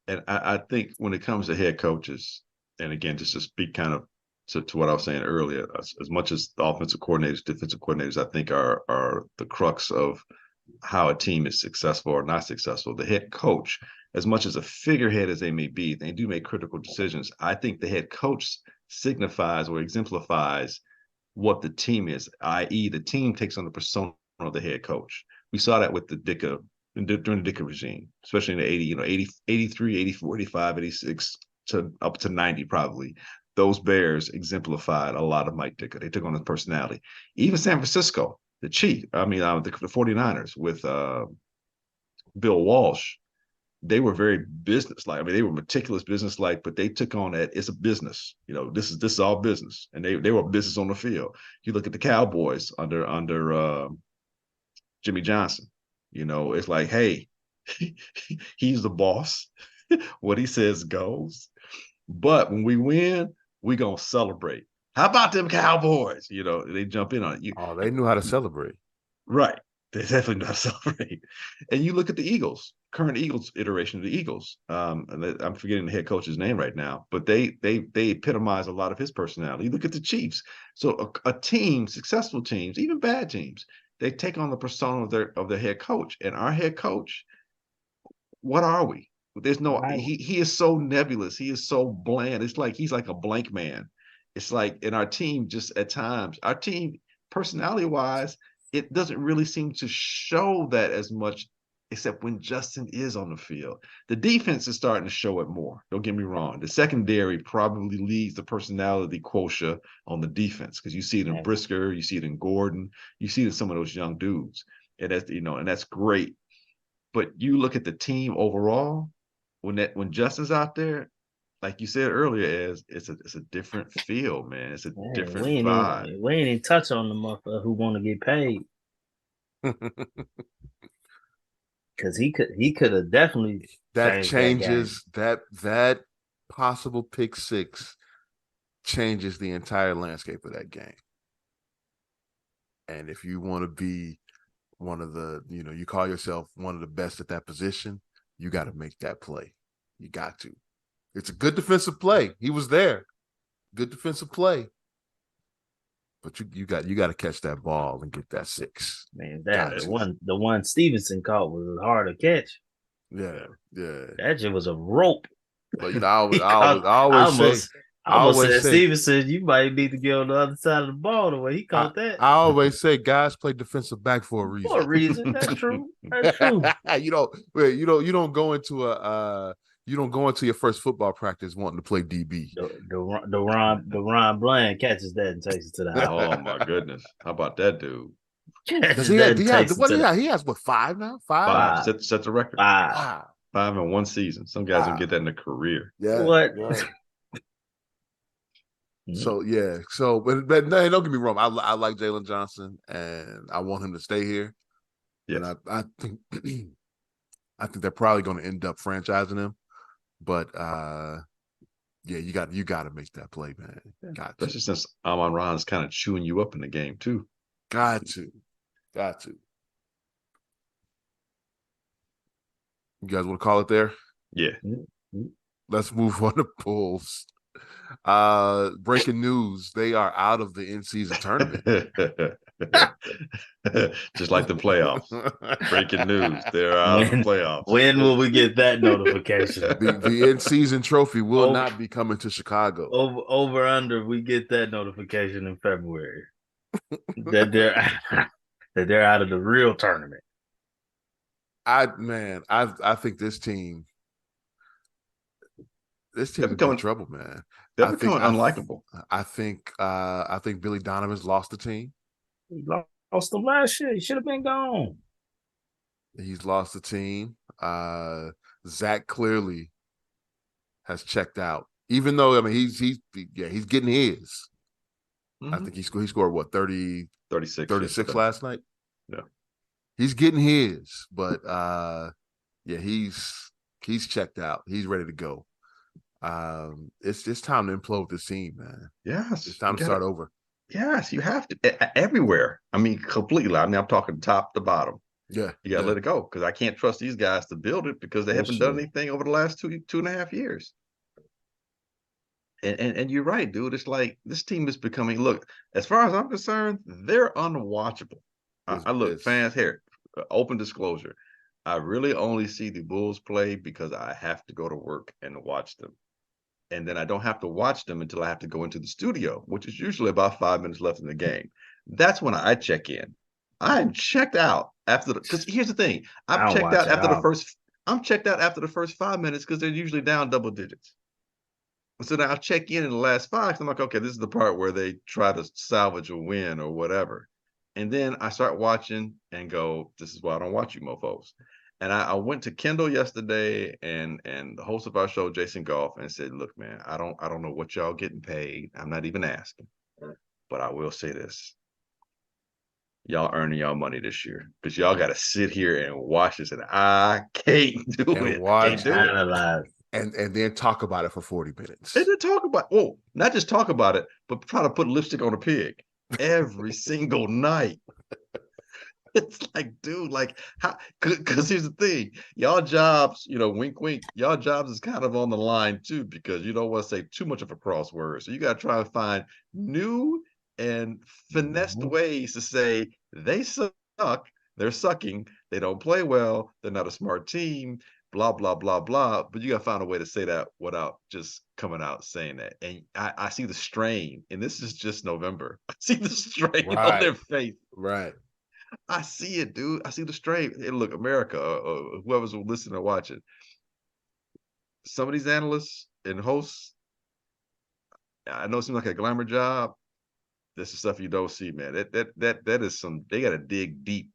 And I think when it comes to head coaches, and again, just to speak kind of to what I was saying earlier, as much as the offensive coordinators, defensive coordinators, I think are the crux of how a team is successful or not successful. The head coach, as much as a figurehead as they may be, they do make critical decisions. I think the head coach signifies or exemplifies what the team is, i.e., the team takes on the persona of the head coach. We saw that with the Ditka during the Ditka regime, especially in the 80, 83, 84, 85, 86 to up to 90 probably. Those Bears exemplified a lot of Mike Ditka. They took on his personality. Even San Francisco, the 49ers with Bill Walsh, they were very business-like. I mean, they were meticulous business-like, but they took on that. It's a business. This is all business, and they were business on the field. You look at the Cowboys under Jimmy Johnson. It's like, hey, he's the boss. What he says goes. But when we win, we gonna celebrate. How about them Cowboys? They jump in on it. Oh, they knew how to celebrate. Right. They definitely know how to celebrate. And you look at the Eagles, current Eagles iteration of the Eagles. And I'm forgetting the head coach's name right now, but they epitomize a lot of his personality. You look at the Chiefs. So a team, successful teams, even bad teams, they take on the persona of their head coach. And our head coach, what are we? There's no he is so nebulous. He is so bland. It's like he's like a blank man. It's like in our team, just at times, our team personality-wise, it doesn't really seem to show that as much, except when Justin is on the field. The defense is starting to show it more. Don't get me wrong. The secondary probably leads the personality quotient on the defense because you see it in Brisker, you see it in Gordon, you see it in some of those young dudes, and that's great. But you look at the team overall, when Justin's out there, like you said earlier, it's a different feel, man. It's a different vibe. We ain't even touch on the motherfucker who want to get paid. Because he could have definitely that changes that possible pick six changes the entire landscape of that game. And if you want to be one of the, you call yourself one of the best at that position, you got to make that play. You got to. It's a good defensive play. He was there. Good defensive play. But you got to catch that ball and get that six. Man, the one Stevenson caught was a harder catch. Yeah. That shit was a rope. But I always say Stevenson, you might need to get on the other side of the ball the way he caught that. I always say guys play defensive back for a reason. For a reason. That's true. That's true. You don't go into your first football practice wanting to play DB. The Ron Bland catches that and takes it to the house. Oh my goodness! How about that dude? He has what, 5 now? 5? Set the record. 5 in one season. Some guys will get that in a career. Yeah. What? Yeah. So but no, don't get me wrong. I like Jalen Johnson and I want him to stay here. Yes. And I think they're probably going to end up franchising him. But you got to make that play, man. Got to. Especially since Amon Ron's kind of chewing you up in the game too. Got to. You guys want to call it there? Yeah. Let's move on to Bulls. Breaking news: they are out of the in-season tournament. Just like the playoffs. Breaking news: they're out of the playoffs. When will we get that notification? The in-season trophy will not be coming to Chicago. Over under, we get that notification in February that they're out of the real tournament. I think this team. This team's in trouble, man. They're becoming unlikable. I think Billy Donovan's lost the team. He lost them last year. He should have been gone. He's lost the team. Zach clearly has checked out. Even though he's getting his. I think he scored what 36 last night. Yeah. He's getting his, but he's checked out. He's ready to go. It's time to implode this team, man. Yes. It's time to start over. Yes, you have to everywhere. I mean, completely. I mean, I'm talking top to bottom. Yeah. You gotta let it go because I can't trust these guys to build it because they haven't done anything over the last 2.5 years. And you're right, dude. It's like this team is becoming. Look, as far as I'm concerned, they're unwatchable. I look, fans here. Open disclosure. I really only see the Bulls play because I have to go to work and watch them. And then I don't have to watch them until I have to go into the studio, which is usually about 5 minutes left in the game. That's when I check in. I'm checked out after because here's the thing. I'm checked out after the first 5 minutes because they're usually down double digits. So now I'll check in the last five. I'm like, okay, this is the part where they try to salvage a win or whatever. And then I start watching and go, this is why I don't watch you mofos. And I went to Kendall yesterday and the host of our show, Jason Goff, and said, look, man, I don't know what y'all getting paid. I'm not even asking. But I will say this. Y'all earning y'all money this year because y'all got to sit here and watch this. And I can't do it. Watch, analyze. And then talk about it for 40 minutes. And then talk about, not just talk about it, but try to put lipstick on a pig every single night. It's like, dude, like, how? Because here's the thing, y'all jobs, wink, wink, y'all jobs is kind of on the line too, because you don't want to say too much of a crossword. So you got to try and find new and finessed ways to say they suck, they're sucking, they don't play well, they're not a smart team. Blah, blah, blah, blah. But you got to find a way to say that without just coming out saying that. And I see the strain, and this is just November. I see the strain on their face. Right. I see it, dude. I see the strain. Hey, look, America, whoever's listening or watching, some of these analysts and hosts, I know it seems like a glamour job. This is stuff you don't see, man. That is some, they got to dig deep.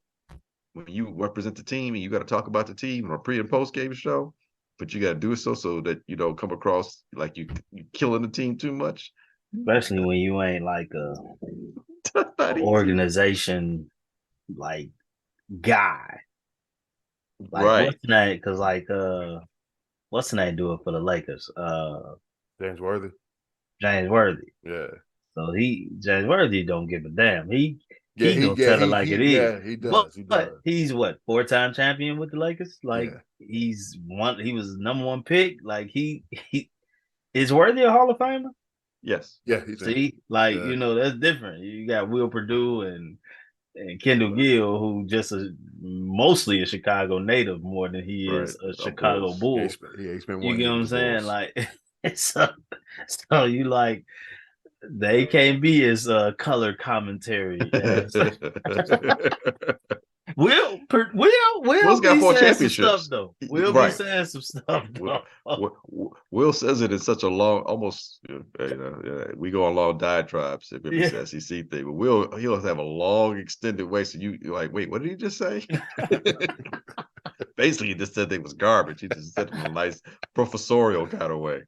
When you represent the team and you got to talk about the team on a pre and post game show, but you got to do it so that you don't come across like you killing the team too much. Especially when you ain't like a organization like guy. Like right. What's the name? Because what's the name doing for the Lakers? James Worthy. Yeah. So James Worthy don't give a damn. He gonna tell it like it is. Yeah, he does. But he's what, 4-time champion with the Lakers? Like he was number one pick. Like he is Worthy a Hall of Famer? Yes. Yeah. See, that's different. You got Will Perdue and Kendall Gill, who just mostly a Chicago native more than he is a Chicago Bull. He spent you get what I'm saying? Like, so you like, they can't be as color commentary as Will's got 4 championships stuff though. Will be saying some stuff though. Will says it in such a long, almost we go on long diatribes if it's the SEC thing, but he'll have a long extended way. So you're like, wait, what did he just say? Basically, he just said they was garbage. He just said it in a nice professorial kind of way.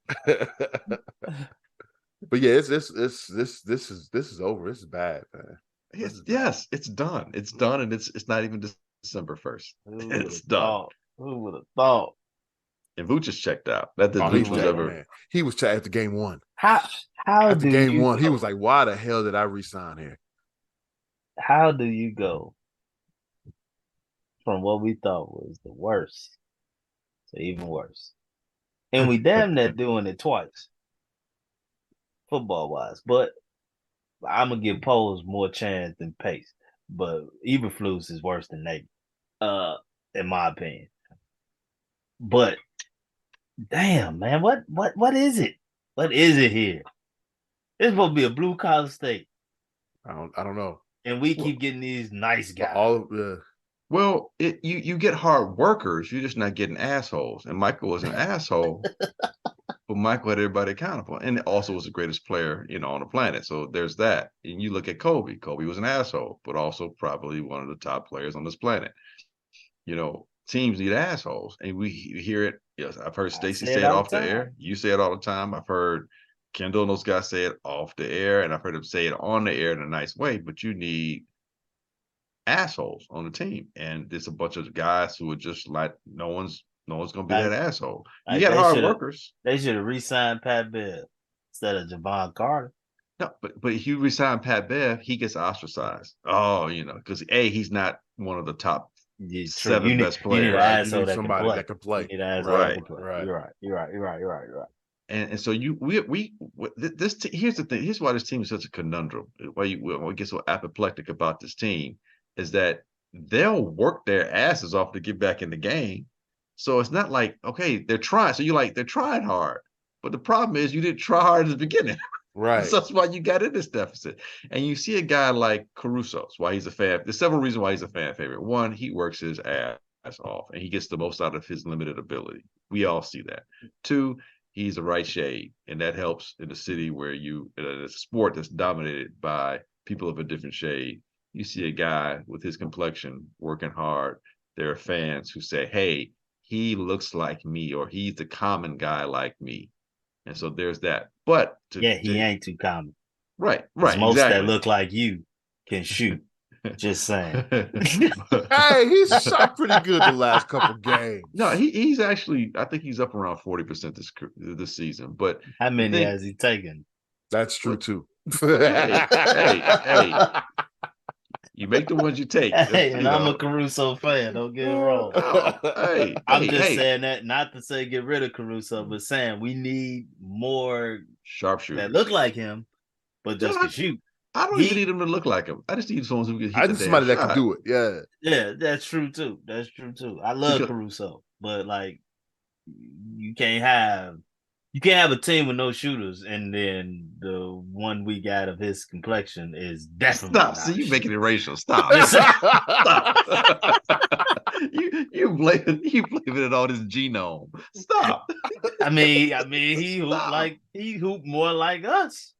But yeah, this is over. This is bad, man. Yes, it's done. It's done, and it's not even December 1st. It's done. Who would have thought? And Vooch is checked out. That did Vooch was ever. Man. He was checked after game one. How after game one, he was like, "Why the hell did I resign here?" How do you go from what we thought was the worst to even worse? And we damn near doing it twice, football wise. But I'm gonna give Poles more chance than Pace. But Eberflus is worse than Nate, in my opinion. But damn, man, what is it? What is it here? It's supposed to be a blue collar state. I don't know. And we keep getting these nice guys. Well, you get hard workers. You're just not getting assholes. And Michael was an asshole, but Michael had everybody accountable, and also was the greatest player, on the planet. So there's that. And you look at Kobe. Kobe was an asshole, but also probably one of the top players on this planet. teams need assholes, and we hear it. Yes, I've heard I Stacey say say it it all off the the air. time. You say it all the time. I've heard Kendall and those guys say it off the air, and I've heard them say it on the air in a nice way. But you need assholes on the team, and there's a bunch of guys who are just like no one's gonna be that Like, asshole. You like got they hard should have workers. re-signed Pat Bev instead of Javon Carter. No, but if you resign Pat Bev, he gets ostracized. Oh, because he's not one of the top Yeah, true. 7 best You need an players. Right. You asshole need that can somebody play. that can play. You need an asshole that Right. can play. Right. You're right. You're right. You're right. You're right. You're right. And so here's the thing. Here's why this team is such a conundrum. Why we get so apoplectic about this team is that they'll work their asses off to get back in the game. So it's not like, okay, they're trying. So you're like, they're trying hard. But the problem is you didn't try hard at the beginning. Right. So that's why you got in this deficit. And you see a guy like Caruso, why he's a fan. There's several reasons why he's a fan favorite. One, he works his ass off and he gets the most out of his limited ability. We all see that. Two, he's a right shade, and that helps in a city where it's a sport that's dominated by people of a different shade. You see a guy with his complexion working hard. There are fans who say, hey, he looks like me, or he's the common guy like me. And so there's that. But he ain't too common. Right, Most exactly. that look like you can shoot. Just saying. Hey, he's shot pretty good the last couple games. No, he's actually, I think he's up around 40% this season. But how many has he taken? That's true too. Hey. You make the ones you take. Hey, and I'm a Caruso fan. Don't get it wrong. I'm just saying that not to say get rid of Caruso, but saying we need more sharpshooters that look like him, but just can shoot. I don't even need him to look like him. I just need someone who can hit I need somebody that can do it. Yeah. Yeah, that's true too. I love Caruso, but like you can't have a team with no shooters, and then the one we got of his complexion is definitely stop. See, you making it racial. Stop. Stop. you blaming it on his genome. Stop. I mean, he hooped more like us.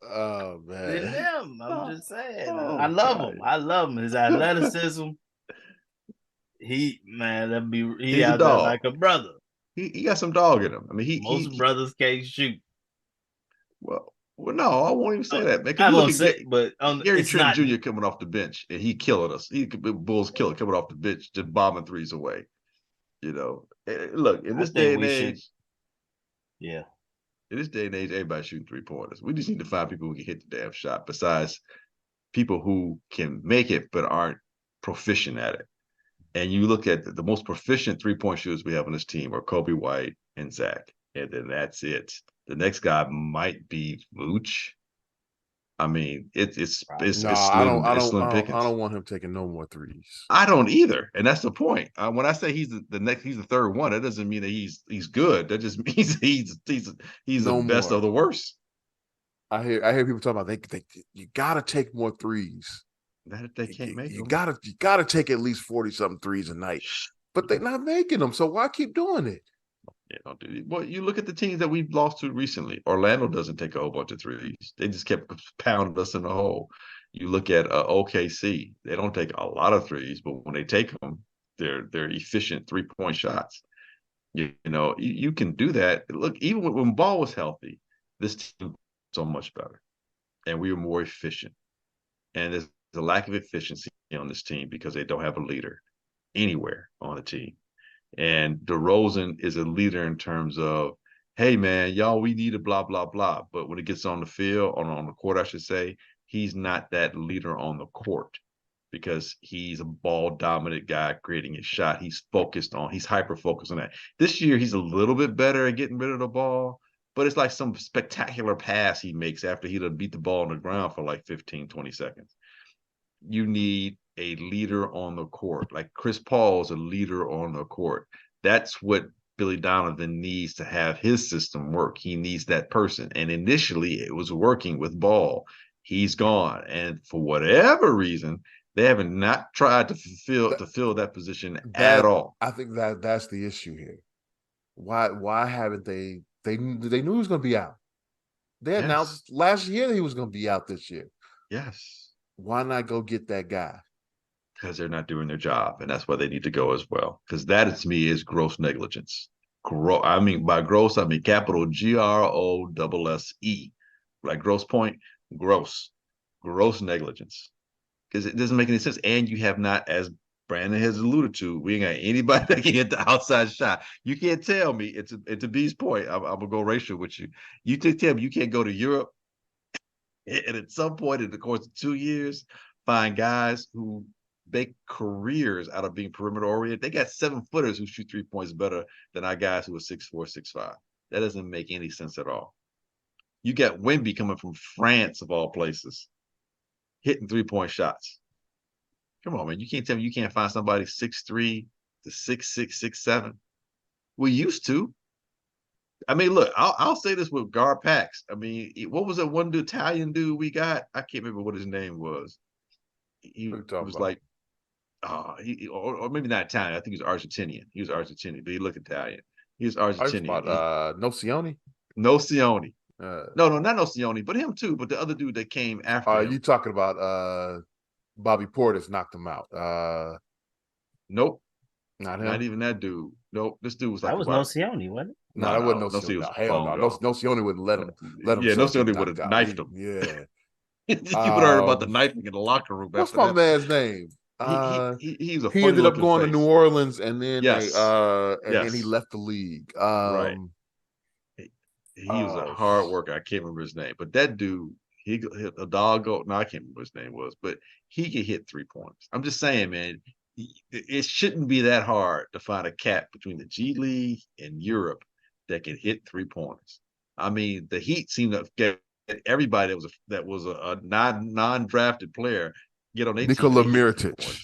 Oh man. Than them. I'm just saying. I love him. I love him. His athleticism. He's out there like a brother. He got some dog in him. I mean, most brothers can't shoot. Well, no, I won't even say that, man. I won't say, but Gary Trent Jr. coming off the bench and he killing us. He could be Bulls killer coming off the bench, just bombing threes away. Look, in this day and age, yeah. In this day and age, everybody's shooting 3-pointers. We just need to find people who can hit the damn shot, besides people who can make it but aren't proficient at it. And you look at the most proficient 3-point shooters we have on this team are Kobe White and Zach, and then that's it. The next guy might be Vooch. I mean, it's slim. I don't want him taking no more threes. I don't either, and that's the point. When I say he's the third one, that doesn't mean that he's good. That just means he's no the best of the worst. I hear people talking about you got to take more threes. That they can't make. You gotta take at least 40-something threes a night, but they're not making them. So why keep doing it? Yeah, don't do it. Well, you look at the teams that we've lost to recently. Orlando doesn't take a whole bunch of threes. They just kept pounding us in the hole. You look at OKC. They don't take a lot of threes, but when they take them, they're efficient 3-point shots. You can do that. Look, even when Ball was healthy, this team was so much better, and we were more efficient. And there's a lack of efficiency on this team because they don't have a leader anywhere on the team. And DeRozan is a leader in terms of, hey, man, y'all, we need a blah, blah, blah. But when it gets on the field, on the court, I should say, he's not that leader on the court because he's a ball-dominant guy creating his shot. He's hyper-focused on that. This year, he's a little bit better at getting rid of the ball, but it's like some spectacular pass he makes after he done beat the ball on the ground for like 15, 20 seconds. You need a leader on the court. Like Chris Paul is a leader on the court. That's what Billy Donovan needs to have his system work. He needs that person. And initially it was working with Ball. He's gone. And for whatever reason, they haven't not tried to fill that position at all. I think that's the issue here. Why haven't they knew he was going to be out. They announced last year that he was going to be out this year. Yes. Why not go get that guy? because they're not doing their job, and that's why they need to go as well. Because that to me is gross negligence. I mean by gross, I mean capital GROSSE, like gross point, gross negligence. Because it doesn't make any sense, and you have not, as Brandon has alluded to, we ain't got anybody that can hit the outside shot. You can't tell me it's a B's point. I'm gonna go racial with you. You can tell me you can't go to Europe and at some point in the course of 2 years, find guys who make careers out of being perimeter oriented. They got 7-footers who shoot 3 points better than our guys who are 6'4", 6'5". That doesn't make any sense at all. You got Wemby coming from France, of all places, hitting 3-point shots. Come on, man. You can't tell me you can't find somebody 6'3" to 6'6", 6'7". We used to. I mean, look, I'll say this with guard packs. I mean, what was that one Italian dude we got? I can't remember what his name was. He was about? like, or maybe not Italian. I think he was Argentinian. He was Argentinian, but he looked Italian. He was Argentinian. About Nocioni? Nocioni. No, not Nocioni, but him too. But the other dude that came after him. You talking about Bobby Portis knocked him out? Nope. Not him. Not even that dude. Nope. This dude was like that was Nocioni, wasn't it? No, that wasn't Nocioni. Hell no. Nocioni wouldn't let him. Yeah, Nocioni would have knifed him. Yeah. You would have heard about the knifing in the locker room. What's my man's name? He was a he ended up going to New Orleans, and then then he left the league. Right. He was a hard worker. I can't remember his name, but that dude, he hit a dog. No, I can't remember what his name was, but he could hit 3-pointers. I'm just saying, man, it shouldn't be that hard to find a cat between the G League and Europe that can hit 3-pointers. I mean, the Heat seemed to get everybody that was a non-drafted player get on their Nikola Mirotic.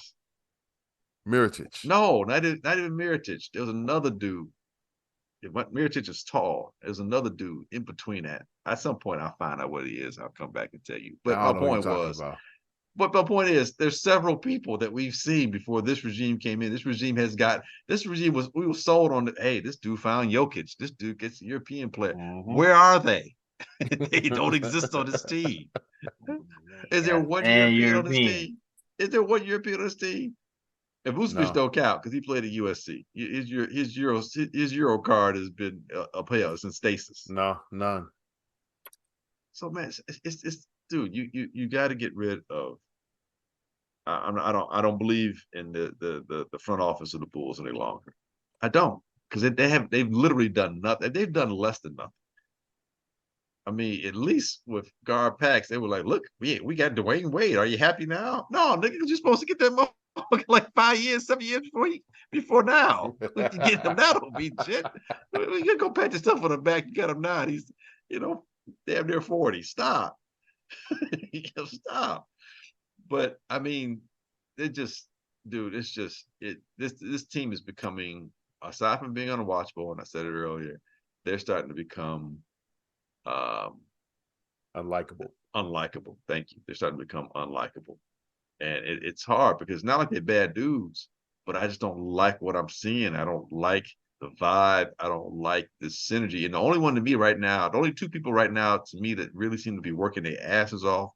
No, not even Mirotic. There was another dude. Mirotic is tall. There's another dude in between that. At some point, I'll find out what he is. I'll come back and tell you. But my point is, there's several people that we've seen before this regime came in. We were sold on hey, this dude found Jokic. This dude gets a European player. Mm-hmm. Where are they? They don't exist on this team. Is there one European on this team? Is there one European on this team? And Vucevic don't count because he played at USC. His Euro card has been upheld since stasis. No, none. So man, it's dude, you got to get rid of. I don't believe in the front office of the Bulls any longer. I don't, because they've literally done nothing. They've done less than nothing. I mean, at least with guard packs, they were like, look, we got Dwayne Wade. Are you happy now? No, nigga, you're supposed to get that like 5 years, 7 years before now. We can get him now, don't mean shit. We can go pat yourself on the back. You got him now. He's, damn near 40. Stop. Stop. But I mean, this team is becoming, aside from being unwatchable, and I said it earlier, they're starting to become unlikable. Thank you. They're starting to become unlikable. And it's hard because it's not like they're bad dudes, but I just don't like what I'm seeing. I don't like the vibe. I don't like the synergy. And the only one to me right now, the only two people right now to me that really seem to be working their asses off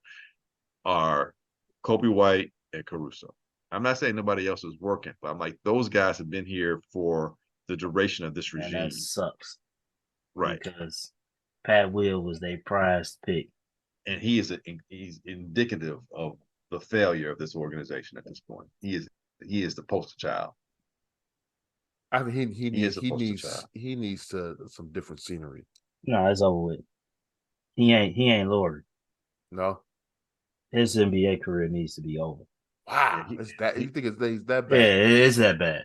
are Kobe White and Caruso. I'm not saying nobody else is working, but I'm like, those guys have been here for the duration of this regime. And that sucks. Right. Because Pat Will was their prized pick. And he's indicative of the failure of this organization at this point. He is the poster child. I mean, he needs some different scenery. No, it's over with. He ain't Lord. No, his NBA career needs to be over. Wow, you think it's that bad? Yeah, it's that bad.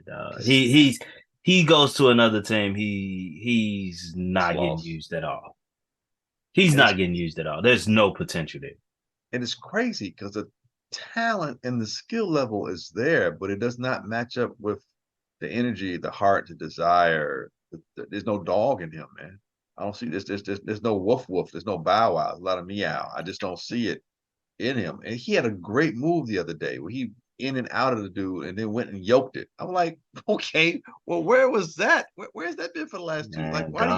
He goes to another team. He's not getting used at all. He's not getting used at all. There's no potential there. And it's crazy because the talent and the skill level is there, but it does not match up with the energy, the heart, the desire. There's no dog in him, man. I don't see this. There's no woof woof. There's no bow wow. There's a lot of meow. I just don't see it in him. And he had a great move the other day where he in and out of the dude and then went and yoked it. I'm like, okay, well, where was that? Where's that been for the last two? Like, why do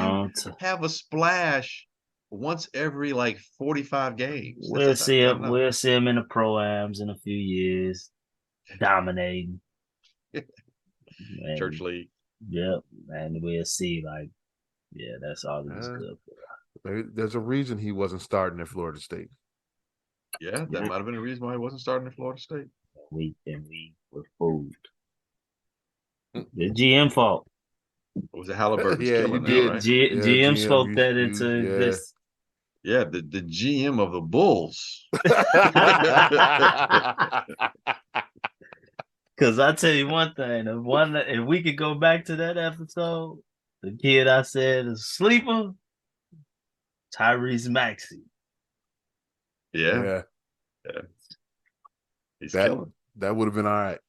you have a splash once every 45 games? We'll see him in the pro-ams in a few years. dominating. Church And, league. yep, and we'll see. Like, yeah, that's all it was good for. There's a reason he wasn't starting at Florida State. Yeah, that might have been the reason why he wasn't starting at Florida State. We were fooled. The GM fault. Was it Halliburton's Yeah, killing you now, did. right? GM spoke that into yeah. this. Yeah, the GM of the Bulls. Because I tell you one thing, if we could go back to that episode, the kid I said is sleeper, Tyrese Maxey. Yeah. He's killing. That would have been all right.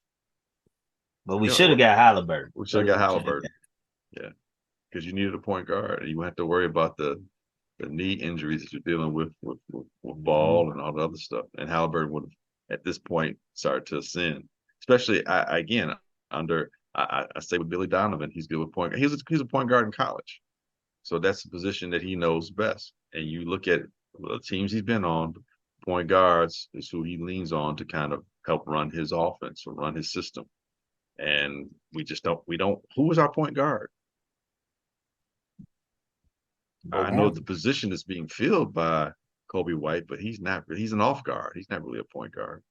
But we should have got Halliburton. We should have got Halliburton. Yeah. Because you needed a point guard. And you have to worry about the knee injuries that you're dealing with Ball and all the other stuff. And Halliburton would have, at this point, started to ascend. Especially, I say with Billy Donovan, he's good with point. He's a point guard in college. So that's the position that he knows best. And you look at the teams he's been on, point guards is who he leans on to kind of help run his offense or run his system. And we don't, who is our point guard? I know the position is being filled by Kobe White, but he's an off guard. He's not really a point guard.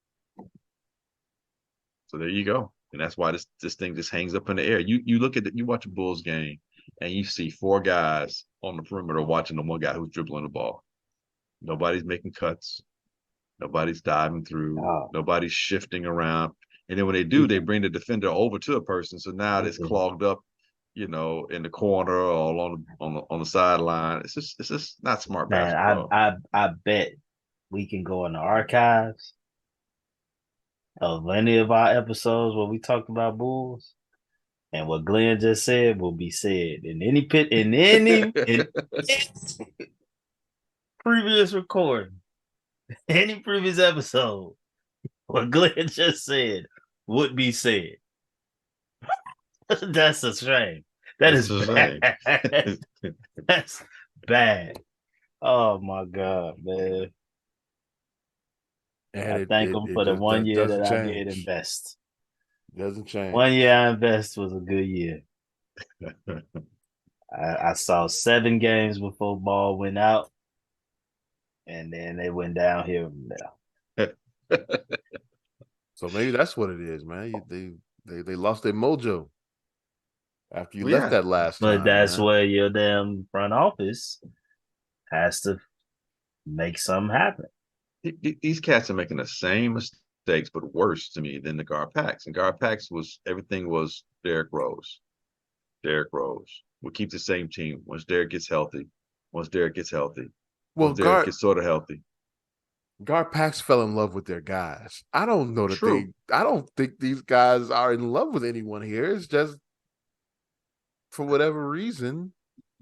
So there you go. And that's why this thing just hangs up in the air. You watch a Bulls game and you see four guys on the perimeter watching the one guy who's dribbling the ball. Nobody's making cuts. Nobody's diving through. Nobody's shifting around. And then when they do, they bring the defender over to a person. So now it's clogged up, in the corner or on the sideline. It's just not smart basketball. I bet we can go in the archives of any of our episodes where we talked about Bulls, and what Glenn just said will be said in any previous recording, any previous episode. What Glenn just said would be said. That's a shame. That's bad. That's bad. Oh my God, man. And I thank him for the 1 year that I did invest. Doesn't change. 1 year I invest was a good year. I saw 7 games before Ball went out, and then they went downhill from there. So maybe that's what it is, man. They lost their mojo after you left that last time. But that's where your damn front office has to make something happen. These cats are making the same mistakes, but worse to me than the Garpax. And Garpax everything was Derrick Rose. Derrick Rose. We'll keep the same team once Derrick gets healthy. Once Derrick gets sort of healthy. Garpax fell in love with their guys. I don't know that I don't think these guys are in love with anyone here. It's just for whatever reason.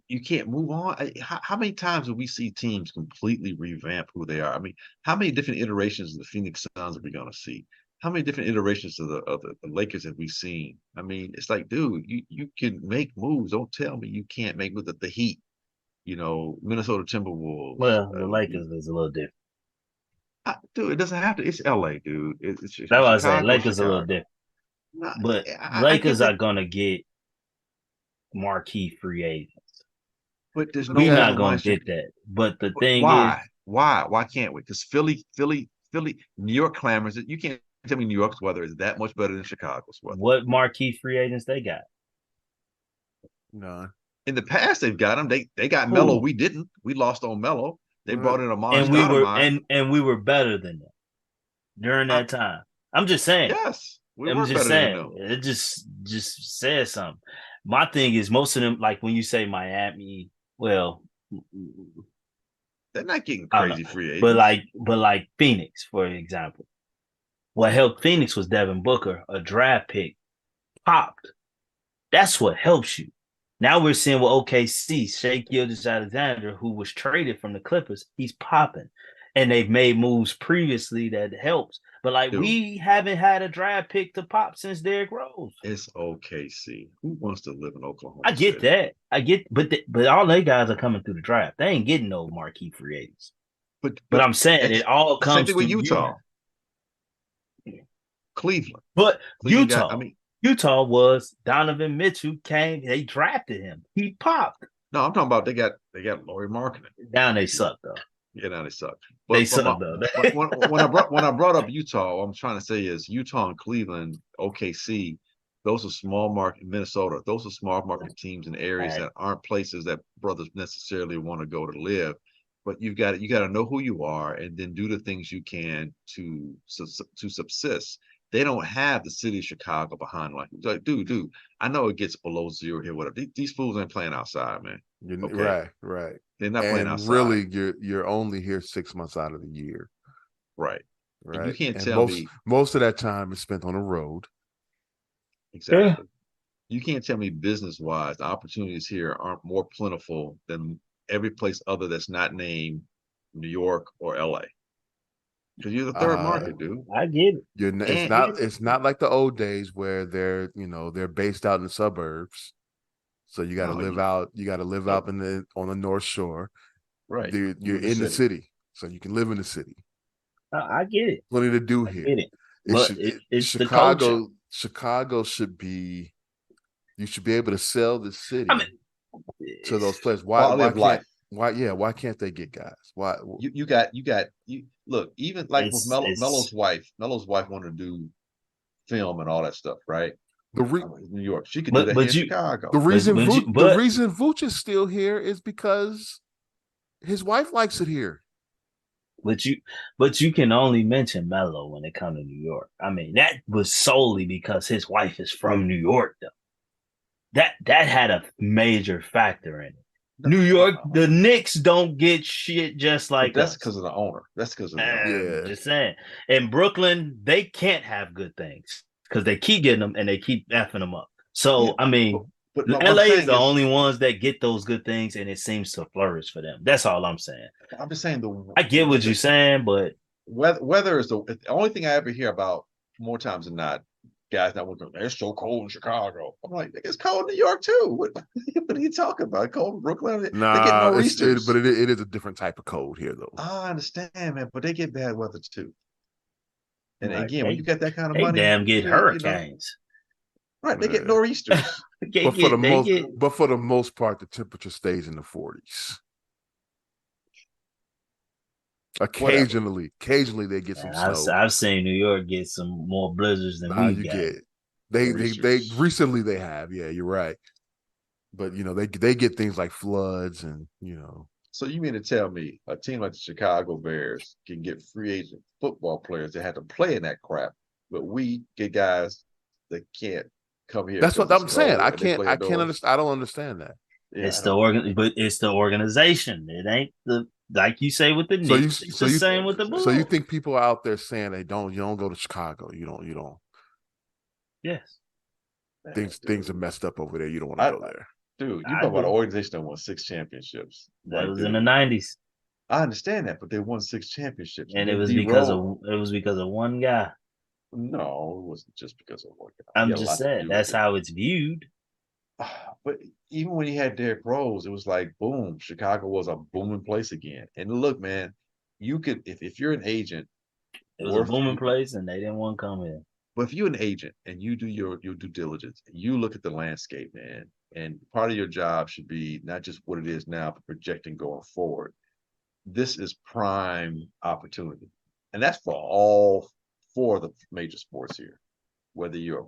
You can't move on. How many times have we see teams completely revamp who they are? I mean, how many different iterations of the Phoenix Suns are we going to see? How many different iterations of the Lakers have we seen? I mean, it's like, dude, you can make moves. Don't tell me you can't make moves. The Heat, Minnesota Timberwolves. Well, the Lakers is a little different. Dude, it doesn't have to. It's LA, dude. That's what I say. Lakers a little different. But Lakers are going to get marquee free agents. But there's we're not going to get that. But the thing is, why can't we? Because Philly, New York clamors it. You can't tell me New York's weather is that much better than Chicago's weather. What marquee free agents they got? None. In the past, they've got them. They got Melo. We didn't. We lost on Melo. They brought in a monster. And we were better than them during that time. I'm just saying. Yes, I'm just saying. It just says something. My thing is, most of them, like when you say Miami, well, they're not getting crazy free agents. But like Phoenix, for example, what helped Phoenix was Devin Booker, a draft pick, popped. That's what helps you. Now we're seeing with OKC, Shai Gilgeous-Alexander, who was traded from the Clippers, he's popping. And they've made moves previously that helps. But we haven't had a draft pick to pop since Derrick Rose. It's OKC. Who wants to live in Oklahoma? I get that. But all they guys are coming through the draft. They ain't getting no marquee free agents. But I'm saying it all comes same thing with Utah. Cleveland. But Cleveland Utah, Utah was Donovan Mitchell came. They drafted him. He popped. No, I'm talking about they got Laurie Marketing. Now they suck though. Yeah, now they suck. They suck though. But when I brought up Utah, what I'm trying to say is Utah and Cleveland, OKC, those are small market. Minnesota, those are small market teams in areas that aren't places that brothers necessarily want to go to live. But you got to know who you are and then do the things you can to subsist. They don't have the city of Chicago behind like dude. I know it gets below zero here, whatever. These fools ain't playing outside, man. Okay? Right. They're not playing outside. Really, you're only here 6 months out of the year. Right. Right. And you can't and tell me most of that time is spent on the road. Exactly. Yeah. You can't tell me business-wise, the opportunities here aren't more plentiful than every place other that's not named New York or LA. Because you're the third market, dude. I get it. It's not like the old days where they're based out in the suburbs. So you got to live out. You got to live out on the North Shore. Right. You're in the city, so you can live in the city. I get it. Plenty to do here. It's Chicago. the culture. Chicago should be. You should be able to sell the city to those players. Why can't they get guys? Why you look, even like with Melo's wife wanted to do film and all that stuff, right? New York, she could do that in Chicago. The reason Vooch is still here is because his wife likes it here. But you can only mention Melo when it comes to New York. I mean, that was solely because his wife is from New York, though. That had a major factor in it. New York, the Knicks don't get shit just like that's because of the owner. That's because of the owner. Just saying. In Brooklyn, they can't have good things because they keep getting them and they keep effing them up. So, I mean, but LA is the only ones that get those good things, and it seems to flourish for them. That's all I'm saying. I'm just saying I get what you're saying, but weather is the only thing I ever hear about more times than not. Guys not working. It's so cold in Chicago. I'm like, it's cold in New York too. What are you talking about? Cold in Brooklyn? They get nor'easters. But it is a different type of cold here, though. I understand, man, but they get bad weather too. And again, when you got that kind of money, damn get hurricanes. Right, they get nor'easters. But for the most part, the temperature stays in the 40s. Occasionally they get some snow. I've seen New York get some more blizzards than we get. They recently they have. Yeah, you're right. But they get things like floods and So you mean to tell me a team like the Chicago Bears can get free agent football players that had to play in that crap, but we get guys that can't come here? That's what I'm saying. I can't understand. I don't understand that. Yeah, it's the organization. It ain't like you say with the Knicks. It's the same with the Bulls. So you think people are out there saying you don't go to Chicago. You don't. Yes. Things are messed up over there. You don't want to go there. Dude, you talk about an organization that won 6 championships. That was in the 90s. I understand that, but they won 6 championships. And it was because of one guy. No, it wasn't just because of one guy. I'm just saying that's how it's viewed. But even when he had Derrick Rose, it was like, boom, Chicago was a booming place again. And look, man, you could, if you're an agent. It was a booming place and they didn't want to come in. But if you're an agent and you do your due diligence, you look at the landscape, man, and part of your job should be not just what it is now, but projecting going forward. This is prime opportunity. And that's for all 4 of the major sports here, whether you're a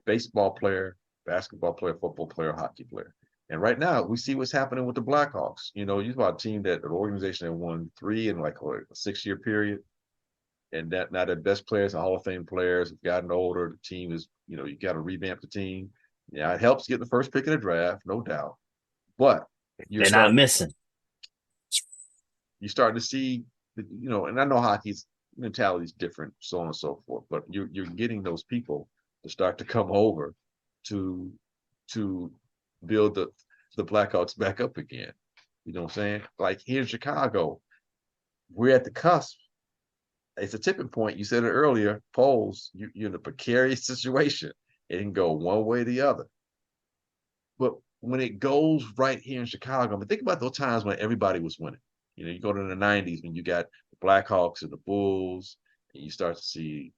baseball player, basketball player, football player, hockey player. And right now, we see what's happening with the Blackhawks. You've got an organization that won 3 in like a 6-year period. And that now their best players, the Hall of Fame players, have gotten older. The team is, you got to revamp the team. Yeah, it helps get the first pick of the draft, no doubt. But they're not missing. You're starting to see, and I know hockey's mentality is different, so on and so forth. But you're getting those people to start to come over to build the Blackhawks back up again. You know what I'm saying? Like here in Chicago, we're at the cusp. It's a tipping point. You said it earlier, polls, you're in a precarious situation. It can go one way or the other. But when it goes right here in Chicago, think about those times when everybody was winning. You go to the 90s when you got the Blackhawks and the Bulls, and you start to see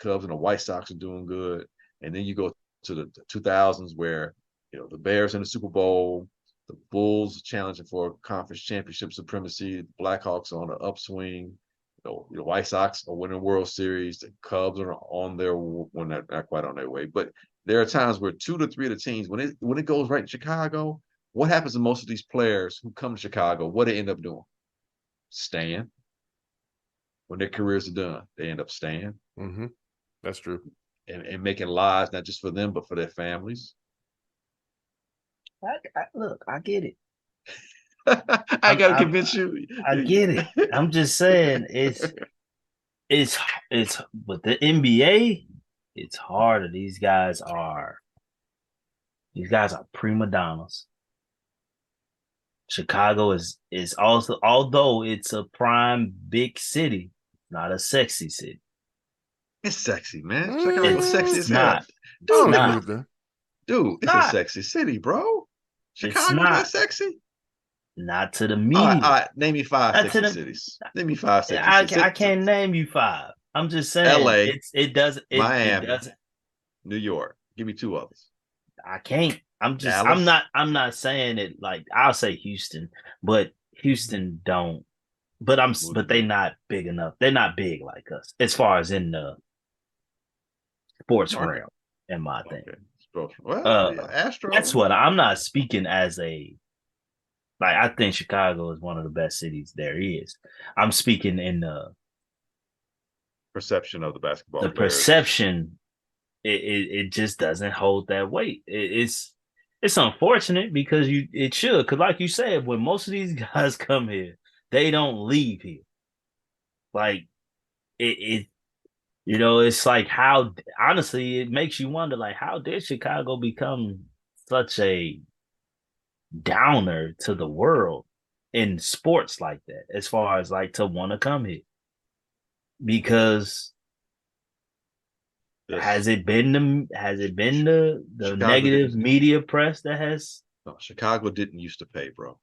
Cubs and the White Sox are doing good. And then you go to the 2000s where, the Bears in the Super Bowl, the Bulls challenging for conference championship supremacy, the Blackhawks on an upswing. The White Sox are winning World Series. The Cubs are on their, well, not quite on their way, but there are times where 2 to 3 of the teams, when it goes right in Chicago, what happens to most of these players who come to Chicago? What they end up doing? Staying. When their careers are done, they end up staying. Mm-hmm. That's true. And making lives not just for them but for their families. Look, I get it. I gotta convince you. I get it. I'm just saying it's with the NBA, it's harder. These guys are prima donnas. Chicago is also, although it's a prime big city, not a sexy city. It's sexy, man. Chicago's sexy as hell. Not. Dude, it's a sexy city, bro. Chicago's not sexy. Not to the media. All right. Name me 5 sexy cities. Name me 5 sexy cities. I can't name you 5. I'm just saying. L.A. Miami. It doesn't. New York. Give me 2 others. I can't. I'm not saying it like, I'll say Houston, but Houston don't. But they not big enough. They're not big like us as far as in the sports realm, in my thing. Well, Astros. That's what I'm not speaking as a, like, I think Chicago is one of the best cities there is. I'm speaking in the perception of the basketball. The players. Perception, it just doesn't hold that weight. It's unfortunate because it should, because like you said, when most of these guys come here, they don't leave here. Like it's like, how, honestly, it makes you wonder, like, how did Chicago become such a downer to the world in sports like that, as far as like to want to come here? Because has it been the negative media press that has? No, Chicago didn't used to pay, bro.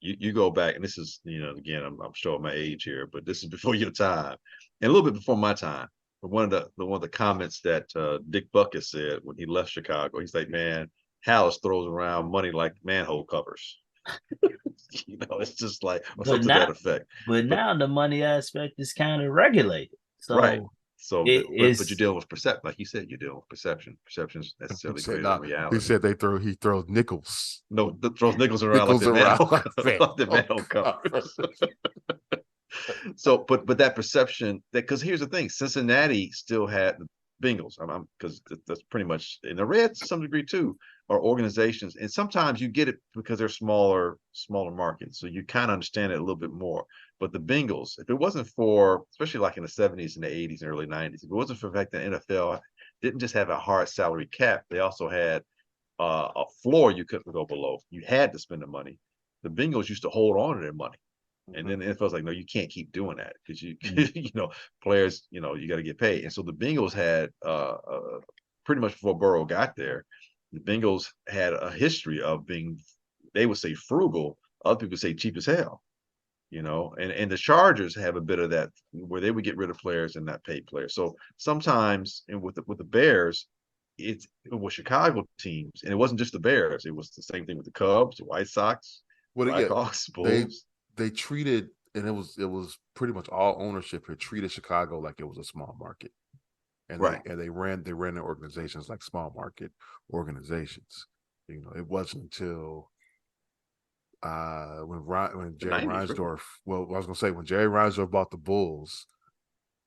You go back, and this is, again, I'm showing my age here, but this is before your time, and a little bit before my time. But one of the comments that Dick Bucket said when he left Chicago, he's like, man, Halas throws around money like manhole covers. It's just like, or something to that effect. But now the money aspect is kind of regulated. So right. So, but you're dealing with perception, like you said, you're dealing with perception. Perception's necessarily greater than reality. He said he throws nickels. No, throws nickels around like the manhole covers. So, but that perception, because here's the thing: Cincinnati still had the Bengals. Because that's pretty much, and the Reds to some degree too, are organizations, and sometimes you get it because they're smaller markets, so you kind of understand it a little bit more. But the Bengals, if it wasn't for, especially like in the 70s and the 80s and early 90s, if it wasn't for the fact that NFL didn't just have a hard salary cap, they also had a floor you couldn't go below. You had to spend the money. The Bengals used to hold on to their money. And then the NFL's like, no, you can't keep doing that because players, you got to get paid. And so the Bengals had pretty much before Burrow got there, the Bengals had a history of being, they would say frugal, other people say cheap as hell. And the Chargers have a bit of that where they would get rid of players and not pay players. So sometimes, and with the Bears, it was Chicago teams, and it wasn't just the Bears. It was the same thing with the Cubs, the White Sox, Blackhawks, Bulls. They treated, and it was pretty much all ownership here, treated Chicago like it was a small market, and they ran their organizations like small market organizations. It wasn't until when Jerry Reinsdorf, when Jerry Reinsdorf bought the Bulls,